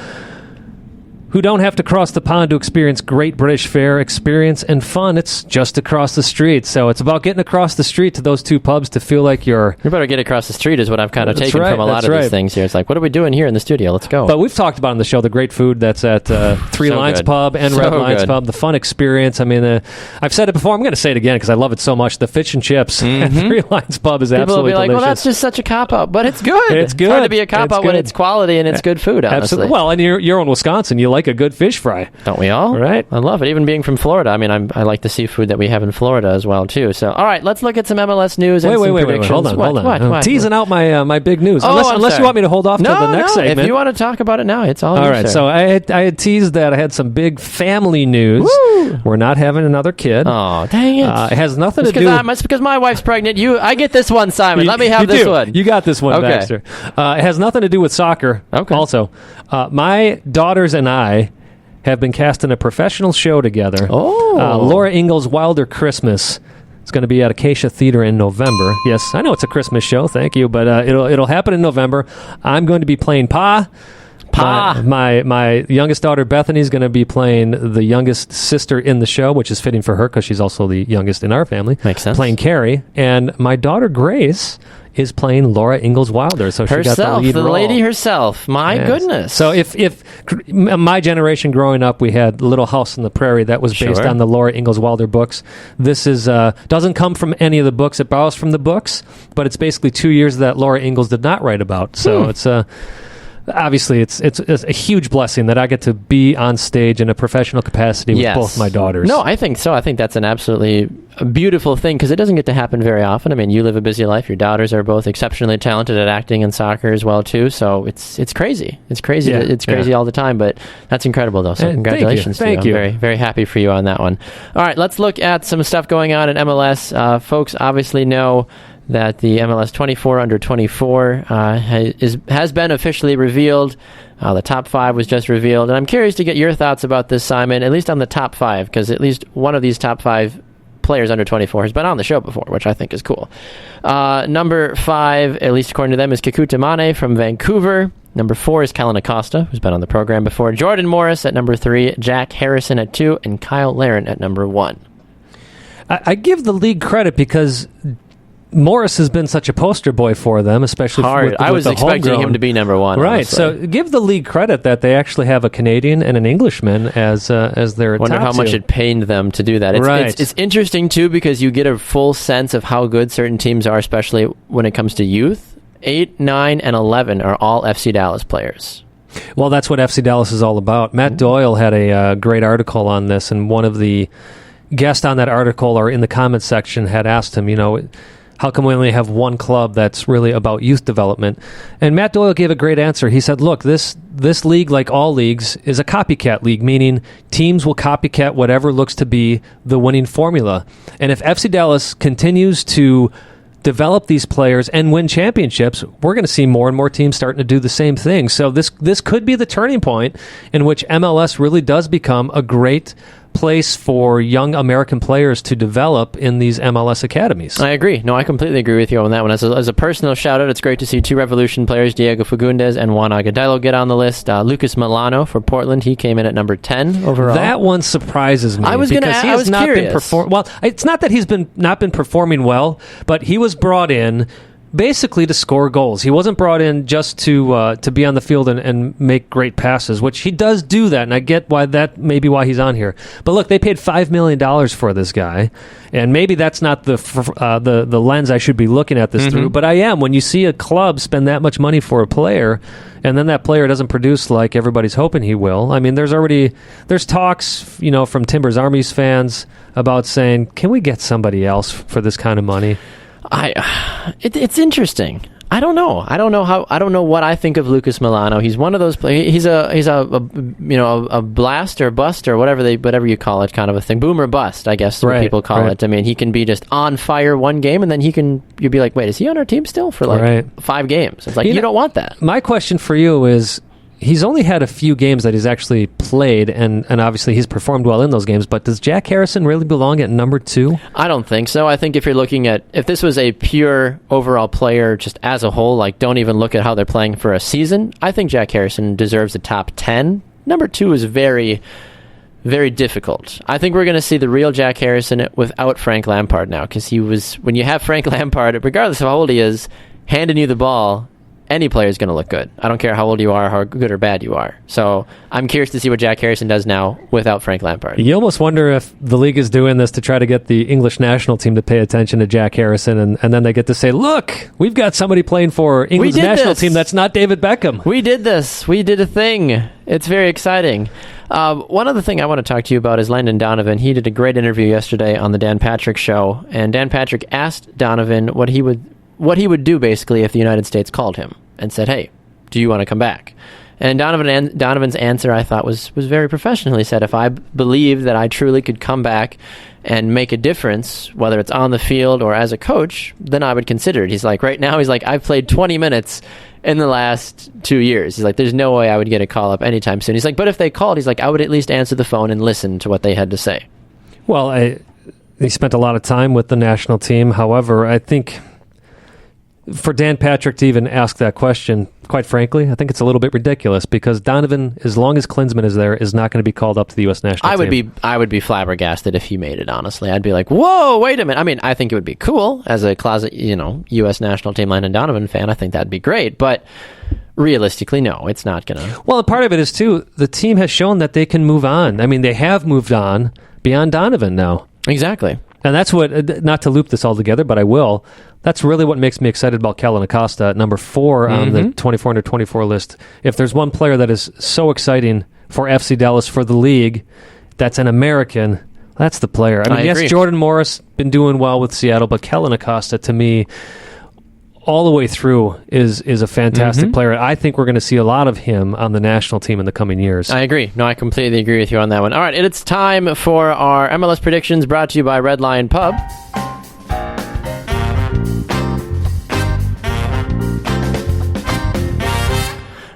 who don't have to cross the pond to experience great British fare, experience, and fun. It's just across the street. So it's about getting across the street to those two pubs to feel like you're... You better get across the street is what I've kind of taken from a lot of these things here. It's like, what are we doing here in the studio? Let's go. But we've talked about on the show the great food that's at Three Lions Pub and Red Lions Pub, the fun experience. I mean, I've said it before. I'm going to say it again because I love it so much. The fish and chips at Three Lions Pub is absolutely delicious. People will be like, well, that's just such a cop-out. But it's good. It's good. It's hard to be a cop-out when it's quality and it's good food, honestly. Absolutely. Well, and you're in Wisconsin. You like a good fish fry. Don't we all? Right. I love it. Even being from Florida. I mean, I like the seafood that we have in Florida as well, too. So, all right, let's look at some MLS news and some predictions. Hold on. What? Teasing out my big news. Unless you want me to hold off till the next segment. If you want to talk about it now, it's all yours, right, sir. so I had teased that I had some big family news. Woo! We're not having another kid. Oh, dang it. It has nothing to do... It's because my wife's pregnant. I get this one, Simon. Let me have this one. You got this one, okay. Baxter. It has nothing to do with soccer. Okay. Also, my daughters and I have been cast in a professional show together. Laura Ingalls Wilder Christmas. It's going to be at Acacia Theater in November. Yes, I know it's a Christmas show. Thank you, but it'll happen in November. I'm going to be playing Pa. My youngest daughter Bethany is going to be playing the youngest sister in the show, which is fitting for her because she's also the youngest in our family. Makes sense. Playing Carrie, and my daughter Grace is playing Laura Ingalls Wilder. So she herself, got the lead role. lady herself. My goodness. So if my generation growing up, we had Little House on the Prairie that was based on the Laura Ingalls Wilder books. This is doesn't come from any of the books. It borrows from the books, but it's basically 2 years that Laura Ingalls did not write about. So it's obviously, it's a huge blessing that I get to be on stage in a professional capacity with both my daughters. No, I think so. I think that's an absolutely beautiful thing because it doesn't get to happen very often. I mean, you live a busy life. Your daughters are both exceptionally talented at acting and soccer as well, too. So it's crazy. It's crazy. Yeah, it's crazy all the time, but that's incredible, though. So congratulations to you. Thank you. I'm very, very happy for you on that one. All right, let's look at some stuff going on in MLS. Folks obviously know that the MLS 24 under 24 has been officially revealed. The top 5 was just revealed. And I'm curious to get your thoughts about this, Simon, at least on the top 5, because at least one of these top 5 players under 24 has been on the show before, which I think is cool. Number 5, at least according to them, is Kekuta Mane from Vancouver. Number 4 is Kellen Acosta, who's been on the program before. Jordan Morris at number 3, Jack Harrison at 2, and Kyle Larin at number 1. I give the league credit because Morris has been such a poster boy for them, especially with I was expecting him to be number 1. Right, honestly. So give the league credit that they actually have a Canadian and an Englishman as their wonder top how much two. It pained them to do that. It's interesting, too, because you get a full sense of how good certain teams are, especially when it comes to youth. 8, 9, and 11 are all FC Dallas players. Well, that's what FC Dallas is all about. Matt Doyle had a great article on this, and one of the guests on that article or in the comments section had asked him, how come we only have one club that's really about youth development? And Matt Doyle gave a great answer. He said, look, this league, like all leagues, is a copycat league, meaning teams will copycat whatever looks to be the winning formula. And if FC Dallas continues to develop these players and win championships, we're going to see more and more teams starting to do the same thing. So this could be the turning point in which MLS really does become a great place for young American players to develop in these MLS academies. I agree. No, I completely agree with you on that one. As a personal shout-out, it's great to see 2 Revolution players, Diego Fagundes and Juan Agudelo, get on the list. Lucas Milano for Portland, he came in at number 10 overall. That one surprises me. I was curious. Well, it's not that he's not been performing well, but he was brought in basically to score goals. He wasn't brought in just to be on the field and make great passes, which he does do that, and I get why he's on here. But look, they paid $5 million for this guy, and maybe that's not the lens I should be looking at this through, but I am. When you see a club spend that much money for a player, and then that player doesn't produce like everybody's hoping he will. I mean, there's talks, from Timbers Armies fans about saying, can we get somebody else for this kind of money? It's interesting. I don't know. I don't know what I think of Lucas Milano. He's one of those players. He's a blast or bust or whatever you call it, kind of a thing. Boom or bust, I guess, what people call it. I mean, he can be just on fire one game, and then you'd be like, wait, is he on our team still for 5 games? It's like, you don't want that. My question for you is, he's only had a few games that he's actually played, and obviously he's performed well in those games, but does Jack Harrison really belong at number 2? I don't think so. I think if you're looking at, if this was a pure overall player just as a whole, like don't even look at how they're playing for a season, I think Jack Harrison deserves a top 10, number 2 is very, very difficult. I think we're going to see the real Jack Harrison without Frank Lampard now, because when you have Frank Lampard, regardless of how old he is, handing you the ball, any player is going to look good. I don't care how old you are, how good or bad you are. So I'm curious to see what Jack Harrison does now without Frank Lampard. You almost wonder if the league is doing this to try to get the English national team to pay attention to Jack Harrison, and then they get to say, look, we've got somebody playing for England's national team that's not David Beckham. We did this. We did a thing. It's very exciting. One other thing I want to talk to you about is Landon Donovan. He did a great interview yesterday on the Dan Patrick Show, and Dan Patrick asked Donovan what he would do basically if the United States called him and said, hey, do you want to come back? And Donovan's answer, I thought, was very professional. He said, if I believed that I truly could come back and make a difference, whether it's on the field or as a coach, then I would consider it. He's like, right now, I've played 20 minutes in the last 2 years. He's like, there's no way I would get a call up anytime soon. He's like, but if they called, he's like, I would at least answer the phone and listen to what they had to say. Well, he spent a lot of time with the national team. However, I think for Dan Patrick to even ask that question, quite frankly, I think it's a little bit ridiculous, because Donovan, as long as Klinsmann is there, is not going to be called up to the U.S. national team. I would be flabbergasted if he made it, honestly. I'd be like, whoa, wait a minute. I mean, I think it would be cool as a closet, U.S. national team Landon Donovan fan. I think that'd be great, but realistically, no, it's not going to. Well, part of it is, too, the team has shown that they can move on. I mean, they have moved on beyond Donovan now. Exactly. And that's what, not to loop this all together, but I will, that's really what makes me excited about Kellen Acosta at number 4 on the 24 under 24 list. If there's one player that is so exciting for FC Dallas, for the league, that's an American, that's the player. I mean, yes, Jordan Morris been doing well with Seattle, but Kellen Acosta, to me, all the way through is a fantastic player. I think we're going to see a lot of him on the national team in the coming years. I agree. No, I completely agree with you on that one. All right, it's time for our MLS predictions, brought to you by Red Lion Pub.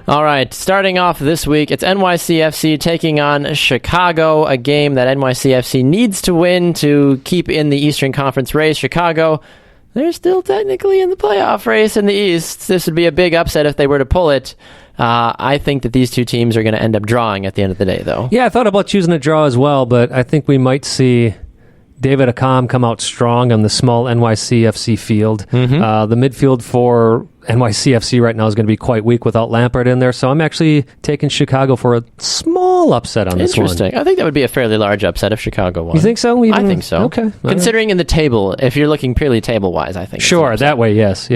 All right, starting off this week, it's NYCFC taking on Chicago, a game that NYCFC needs to win to keep in the Eastern Conference race. Chicago, they're still technically in the playoff race in the East. This would be a big upset if they were to pull it. I think that these two teams are going to end up drawing at the end of the day, though. Yeah, I thought about choosing a draw as well, but I think we might see David Accam come out strong on the small NYCFC field. The midfield for NYCFC right now is going to be quite weak without Lampard in there, so I'm actually taking Chicago for a small upset on this one. Interesting. I think that would be a fairly large upset if Chicago won. You think so? I think so. Okay. Considering in the table, if you're looking purely table-wise, I think. Sure, that way, yes.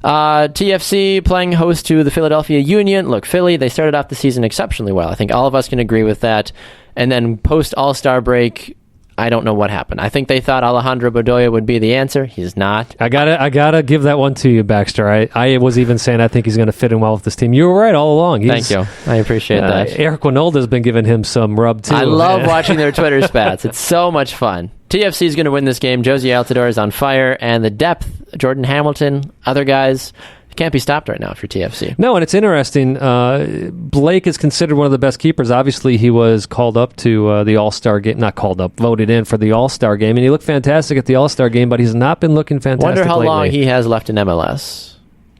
TFC playing host to the Philadelphia Union. Look, Philly, they started off the season exceptionally well. I think all of us can agree with that. And then post-All-Star break, I don't know what happened. I think they thought Alejandro Bedoya would be the answer. He's not. I gotta give that one to you, Baxter. I was even saying I think he's going to fit in well with this team. You were right all along. Thank you. I appreciate that. Eric Winolda's been giving him some rub, too. I love watching their Twitter spats. It's so much fun. TFC is going to win this game. Josie Altidore is on fire. And the depth, Jordan Hamilton, other guys, can't be stopped right now for TFC. No, and it's interesting. Blake is considered one of the best keepers. Obviously, he was called up to the All-Star game. Not called up, voted in for the All-Star game. And he looked fantastic at the All-Star game, but he's not been looking fantastic Wonder how lately. long he has left in MLS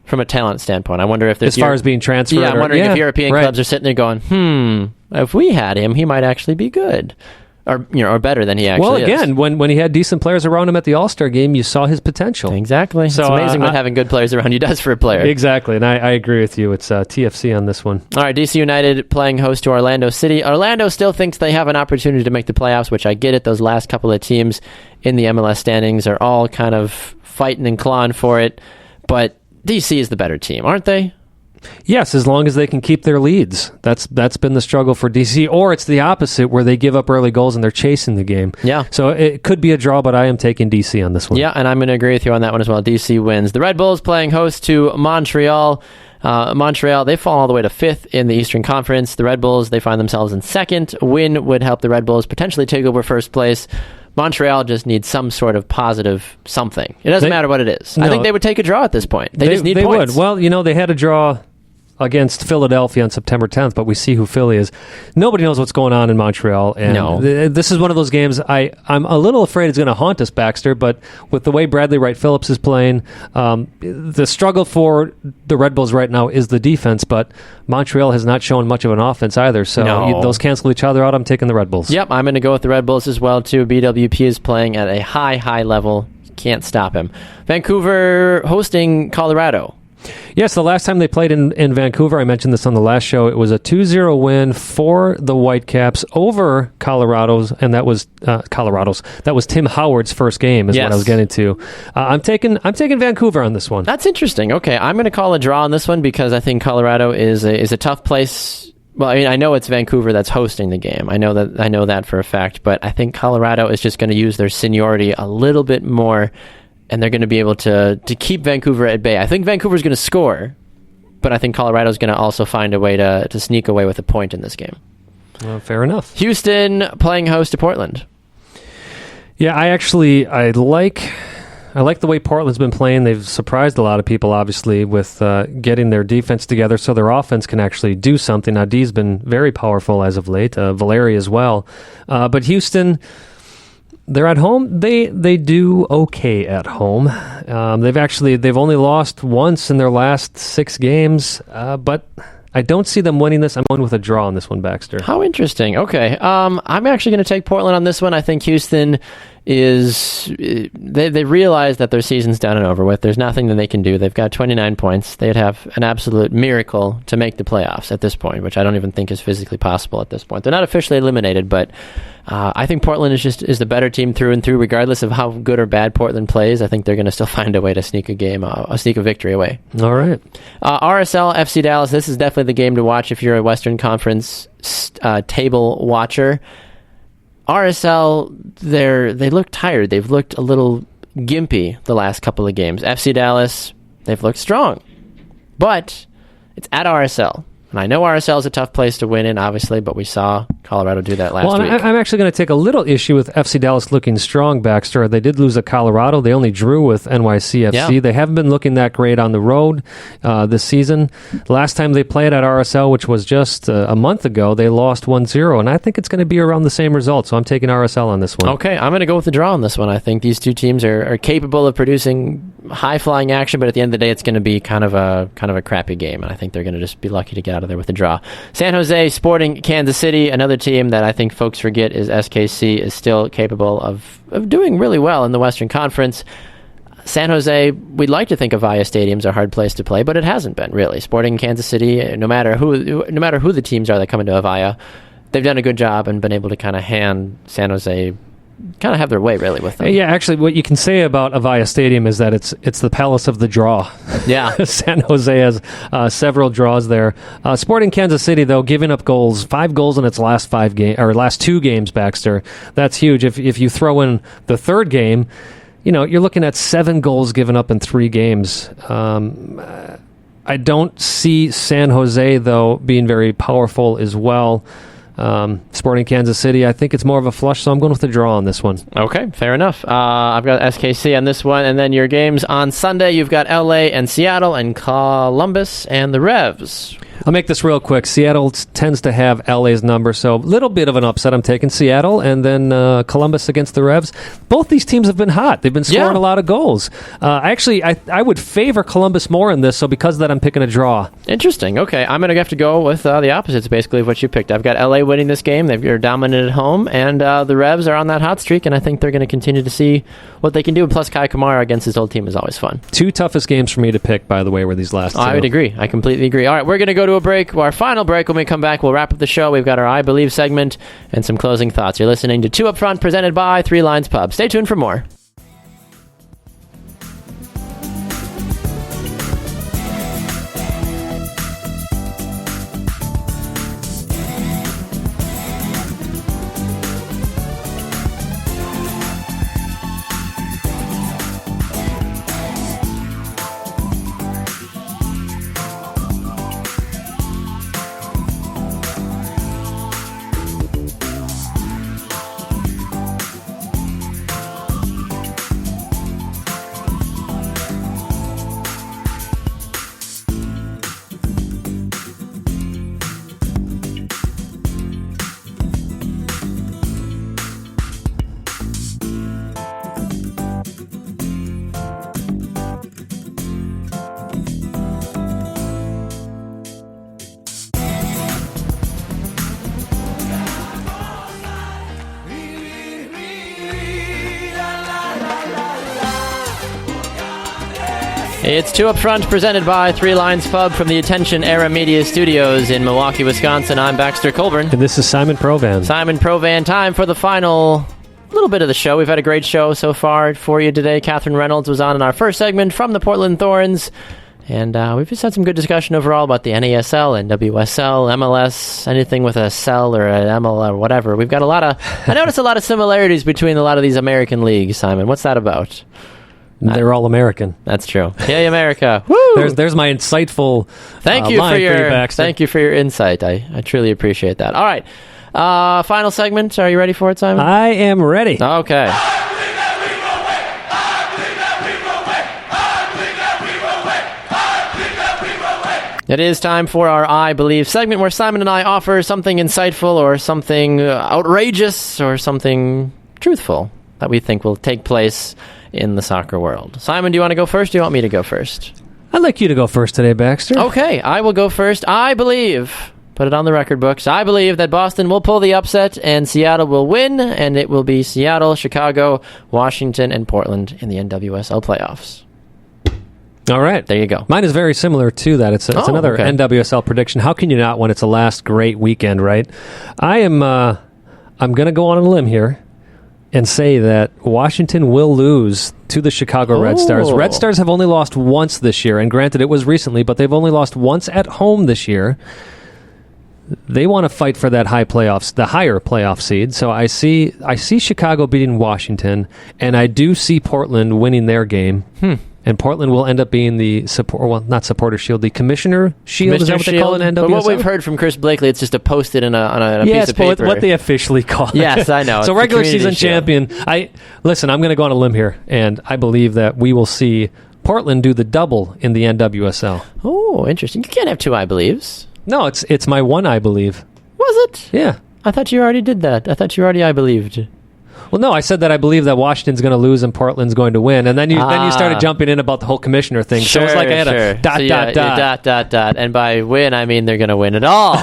from a talent standpoint. I wonder if there's... As far as being transferred? Yeah, I'm wondering if European clubs are sitting there going, if we had him, he might actually be good. Or better than he actually is. Well, again, when he had decent players around him at the All-Star game, you saw his potential. Exactly. So, it's amazing what having good players around you does for a player. Exactly, and I agree with you. It's TFC on this one. All right, DC United playing host to Orlando City. Orlando still thinks they have an opportunity to make the playoffs, which I get it. Those last couple of teams in the MLS standings are all kind of fighting and clawing for it. But DC is the better team, aren't they? Yes, as long as they can keep their leads. That's been the struggle for DC. Or it's the opposite, where they give up early goals and they're chasing the game. Yeah. So it could be a draw, but I am taking DC on this one. Yeah, and I'm going to agree with you on that one as well. DC wins. The Red Bulls playing host to Montreal. Montreal, they fall all the way to 5th in the Eastern Conference. The Red Bulls, they find themselves in 2nd. A win would help the Red Bulls potentially take over 1st place. Montreal just needs some sort of positive something. It doesn't matter what it is. No, I think they would take a draw at this point. They just need points. Would. Well, they had a draw against Philadelphia on September 10th, but we see who Philly is. Nobody knows what's going on in Montreal. And No. This is one of those games I'm a little afraid it's going to haunt us, Baxter, but with the way Bradley Wright Phillips is playing, the struggle for the Red Bulls right now is the defense, but Montreal has not shown much of an offense either, so those cancel each other out. I'm taking the Red Bulls. Yep, I'm going to go with the Red Bulls as well, too. BWP is playing at a high level. Can't stop him. Vancouver hosting Colorado. Yes, the last time they played in Vancouver, I mentioned this on the last show, it was a 2-0 win for the Whitecaps over Colorado's, and that was Colorado's. That was Tim Howard's first game, is what I was getting to. I'm taking Vancouver on this one. That's interesting. Okay, I'm going to call a draw on this one because I think Colorado is a tough place. Well, I mean, I know it's Vancouver that's hosting the game. I know that for a fact, but I think Colorado is just going to use their seniority a little bit more, and they're going to be able to keep Vancouver at bay. I think Vancouver's going to score, but I think Colorado's going to also find a way to sneak away with a point in this game. Well, fair enough. Houston playing host to Portland. Yeah, I like the way Portland's been playing. They've surprised a lot of people, obviously, with getting their defense together so their offense can actually do something. Now, D's been very powerful as of late, Valeri as well. But Houston, they're at home. They do okay at home. They've only lost once in their last 6 games, but I don't see them winning this. I'm going with a draw on this one, Baxter. How interesting. Okay. I'm actually going to take Portland on this one. I think Houston they realize that their season's done and over with. There's nothing that they can do. They've got 29 points. They'd have an absolute miracle to make the playoffs at this point, which I don't even think is physically possible at this point. They're not officially eliminated, but I think Portland is the better team through and through, regardless of how good or bad Portland plays. I think they're going to still find a way to sneak a victory away. All right. RSL FC Dallas. This is definitely the game to watch if you're a Western Conference table watcher. RSL, they look tired. They've looked a little gimpy the last couple of games. FC Dallas, they've looked strong. But it's at RSL. And I know RSL is a tough place to win in, obviously, but we saw Colorado do that last week. I'm actually going to take a little issue with FC Dallas looking strong, Baxter. They did lose at Colorado. They only drew with NYCFC. Yeah. They haven't been looking that great on the road this season. Last time they played at RSL, which was just a month ago, they lost 1-0, and I think it's going to be around the same result, so I'm taking RSL on this one. Okay, I'm going to go with the draw on this one. I think these two teams are capable of producing high-flying action, but at the end of the day, it's going to be kind of a crappy game, and I think they're going to just be lucky to get out of there with a draw. San Jose Sporting Kansas City, another team that I think folks forget is SKC is still capable of doing really well in the Western Conference. San Jose, we'd like to think Avaya Stadium's a hard place to play, but it hasn't been, really. Sporting Kansas City, no matter who the teams are that come into Avaya, they've done a good job and been able to kind of hand San Jose kind of have their way, really, with them. Yeah, actually, what you can say about Avaya Stadium is that it's the palace of the draw. Yeah. San Jose has several draws there. Sporting Kansas City, though, giving up goals, 5 goals in its last 2 games, Baxter. That's huge. If you throw in the third game, you're looking at 7 goals given up in 3 games. I don't see San Jose, though, being very powerful as well. Sporting Kansas City, I think it's more of a flush, so I'm going with the draw on this one. Okay, fair enough. I've got SKC on this one, and then your games on Sunday, you've got LA and Seattle and Columbus and the Revs. I'll make this real quick. Seattle tends to have LA's number, so a little bit of an upset. I'm taking Seattle, and then Columbus against the Revs. Both these teams have been hot. They've been scoring a lot of goals. I would favor Columbus more in this, so because of that, I'm picking a draw. Interesting. Okay, I'm going to have to go with the opposites, basically, of what you picked. I've got LA winning this game. They're dominant at home, and the Revs are on that hot streak, and I think they're going to continue to see what they can do. And plus, Kai Kamara against his old team is always fun. 2 toughest games for me to pick, by the way, were these last 2. I would agree. I completely agree. All right, we're going to go to a break. Our final break. When we come back, we'll wrap up the show. We've got our I Believe segment and some closing thoughts. You're listening to 2 Up Front, presented by 3 Lines Pub. Stay tuned for more. It's Two Up Front, presented by Three Lines Pub from the Attention Era Media Studios in Milwaukee, Wisconsin. I'm Baxter Colburn. And this is Simon Provan. Simon Provan, time for the final little bit of the show. We've had a great show so far for you today. Katherine Reynolds was on in our first segment from the Portland Thorns. And we've just had some good discussion overall about the NASL, NWSL, MLS, anything with a cell or an ML or whatever. We've got a lot of... I noticed a lot of similarities between a lot of these American leagues, Simon. What's that about? They're all American. That's true. Yay, America. Woo! There's my insightful thank you line for your Baxter. Thank you for your insight. I truly appreciate that. All right. Final segment. Are you ready for it, Simon? I am ready. Okay. It is time for our I Believe segment, where Simon and I offer something insightful or something outrageous or something truthful that we think will take place in the soccer world. Simon, do you want to go first, or do you want me to go first? I'd like you to go first today, Baxter. Okay, I will go first. I believe, put it on the record books, I believe that Boston will pull the upset and Seattle will win, and it will be Seattle, Chicago, Washington, and Portland in the NWSL Playoffs. All right. There you go. Mine is very similar to that. It's another NWSL prediction. How can you not when it's the last great weekend, right? I'm going to go on a limb here and say that Washington will lose to the Chicago Red Stars. Red Stars have only lost once this year, and granted it was recently, but they've only lost once at home this year. They want to fight for that higher playoff seed. So I see Chicago beating Washington, and I do see Portland winning their game. And Portland will end up being the not supporter shield, the commissioner shield. Is that what they call it in NWSL? But what we've heard from Chris Blakely, it's just a post-it on a piece of paper. What they officially call it. Yes, I know. So regular season champion. Listen, I'm going to go on a limb here, and I believe that we will see Portland do the double in the NWSL. Oh, interesting. You can't have two I believes. No, it's my one I believe. Was it? Yeah. I thought you already did that. I thought you already I believed. Well, no, I said that I believe that Washington's going to lose and Portland's going to win, and then you started jumping in about the whole commissioner thing. Sure, so it's like I had a dot, and by win I mean they're going to win it all.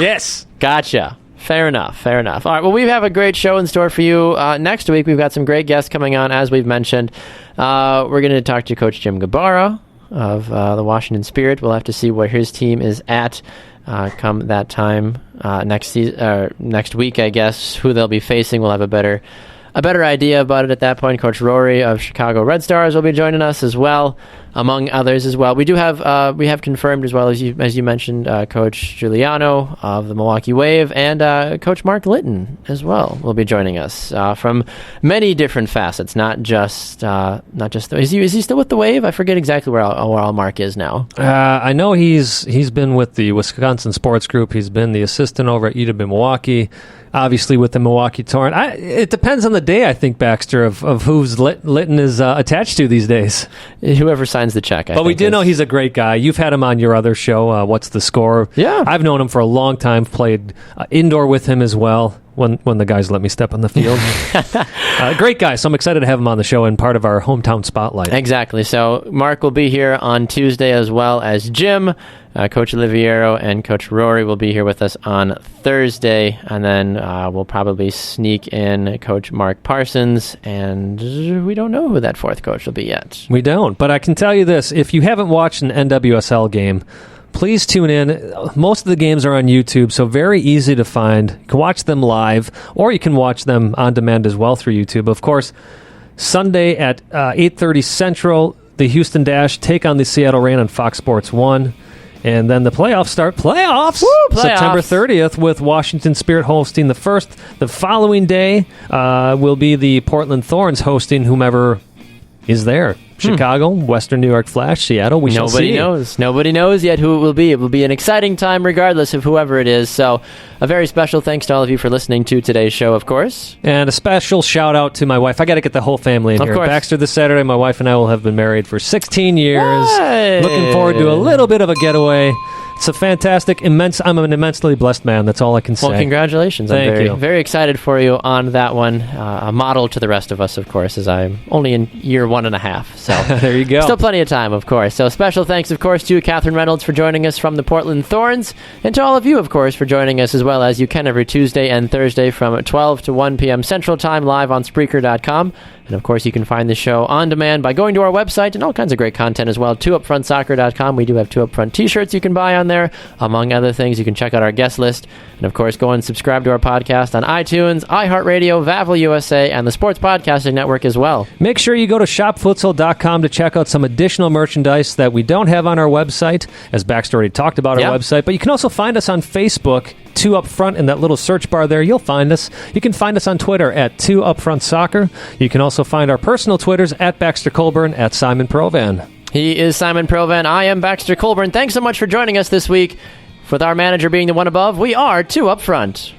Yes, gotcha. Fair enough. All right. Well, we have a great show in store for you next week. We've got some great guests coming on, as we've mentioned. We're going to talk to Coach Jim Gabarra of the Washington Spirit. We'll have to see where his team is at. Come that time next week, I guess, who they'll be facing. We'll have a better idea about it at that point. Coach Rory of Chicago Red Stars will be joining us as well, among others as well. We have confirmed as well, as you mentioned, Coach Giuliano of the Milwaukee Wave and Coach Mark Litton as well will be joining us from many different facets, not just is he still with the Wave? I forget exactly where all Mark is now. I know he's been with the Wisconsin Sports Group. He's been the assistant over at UW Milwaukee. Obviously, with the Milwaukee Torrent. It depends on the day, I think, Baxter, of who's Litton is attached to these days. Whoever signs the check. But we do know he's a great guy. You've had him on your other show, What's the Score? Yeah. I've known him for a long time, played indoor with him as well when the guys let me step on the field. Great guy, so I'm excited to have him on the show and part of our hometown spotlight. Exactly. So Mark will be here on Tuesday as well as Jim. Coach Oliviero and Coach Rory will be here with us on Thursday, and then we'll probably sneak in Coach Mark Parsons, and we don't know who that fourth coach will be yet. We don't, but I can tell you this. If you haven't watched an NWSL game, please tune in. Most of the games are on YouTube, so very easy to find. You can watch them live, or you can watch them on demand as well through YouTube. Of course, Sunday at 8:30 Central, the Houston Dash take on the Seattle Reign on Fox Sports 1. And then the playoffs start. Playoffs! Woo, September 30th with Washington Spirit hosting the first. The following day will be the Portland Thorns hosting whomever is there. Chicago, Western New York Flash, Seattle. We shall see. Nobody knows yet who it will be. It will be an exciting time regardless of whoever it is. So a very special thanks to all of you for listening to today's show, of course. And a special shout out to my wife. I got to get the whole family in here. Of course. Baxter this Saturday, my wife and I will have been married for 16 years. Hey. Looking forward to a little bit of a getaway. It's a fantastic, I'm an immensely blessed man. That's all I can say. Well, congratulations. Thank you. Very excited for you on that one. A model to the rest of us, of course, as I'm only in year 1.5. So there you go. Still plenty of time, of course. So special thanks, of course, to Katherine Reynolds for joining us from the Portland Thorns, and to all of you, of course, for joining us as well as you can every Tuesday and Thursday from 12 to 1 p.m. Central Time live on Spreaker.com. And, of course, you can find the show on demand by going to our website and all kinds of great content as well, 2upfrontsoccer.com. We do have 2Upfront t-shirts you can buy on there, among other things. You can check out our guest list. And, of course, go and subscribe to our podcast on iTunes, iHeartRadio, Vavel USA, and the Sports Podcasting Network as well. Make sure you go to shopfutsal.com to check out some additional merchandise that we don't have on our website, as Baxter already talked about our website. But you can also find us on Facebook, 2Upfront, in that little search bar there. You'll find us. You can find us on Twitter at 2UpfrontSoccer. You can also find our personal Twitters at Baxter Colburn, at Simon Provan. He is Simon Provan. I am Baxter Colburn. Thanks so much for joining us this week. With our manager being the one above, we are 2Upfront.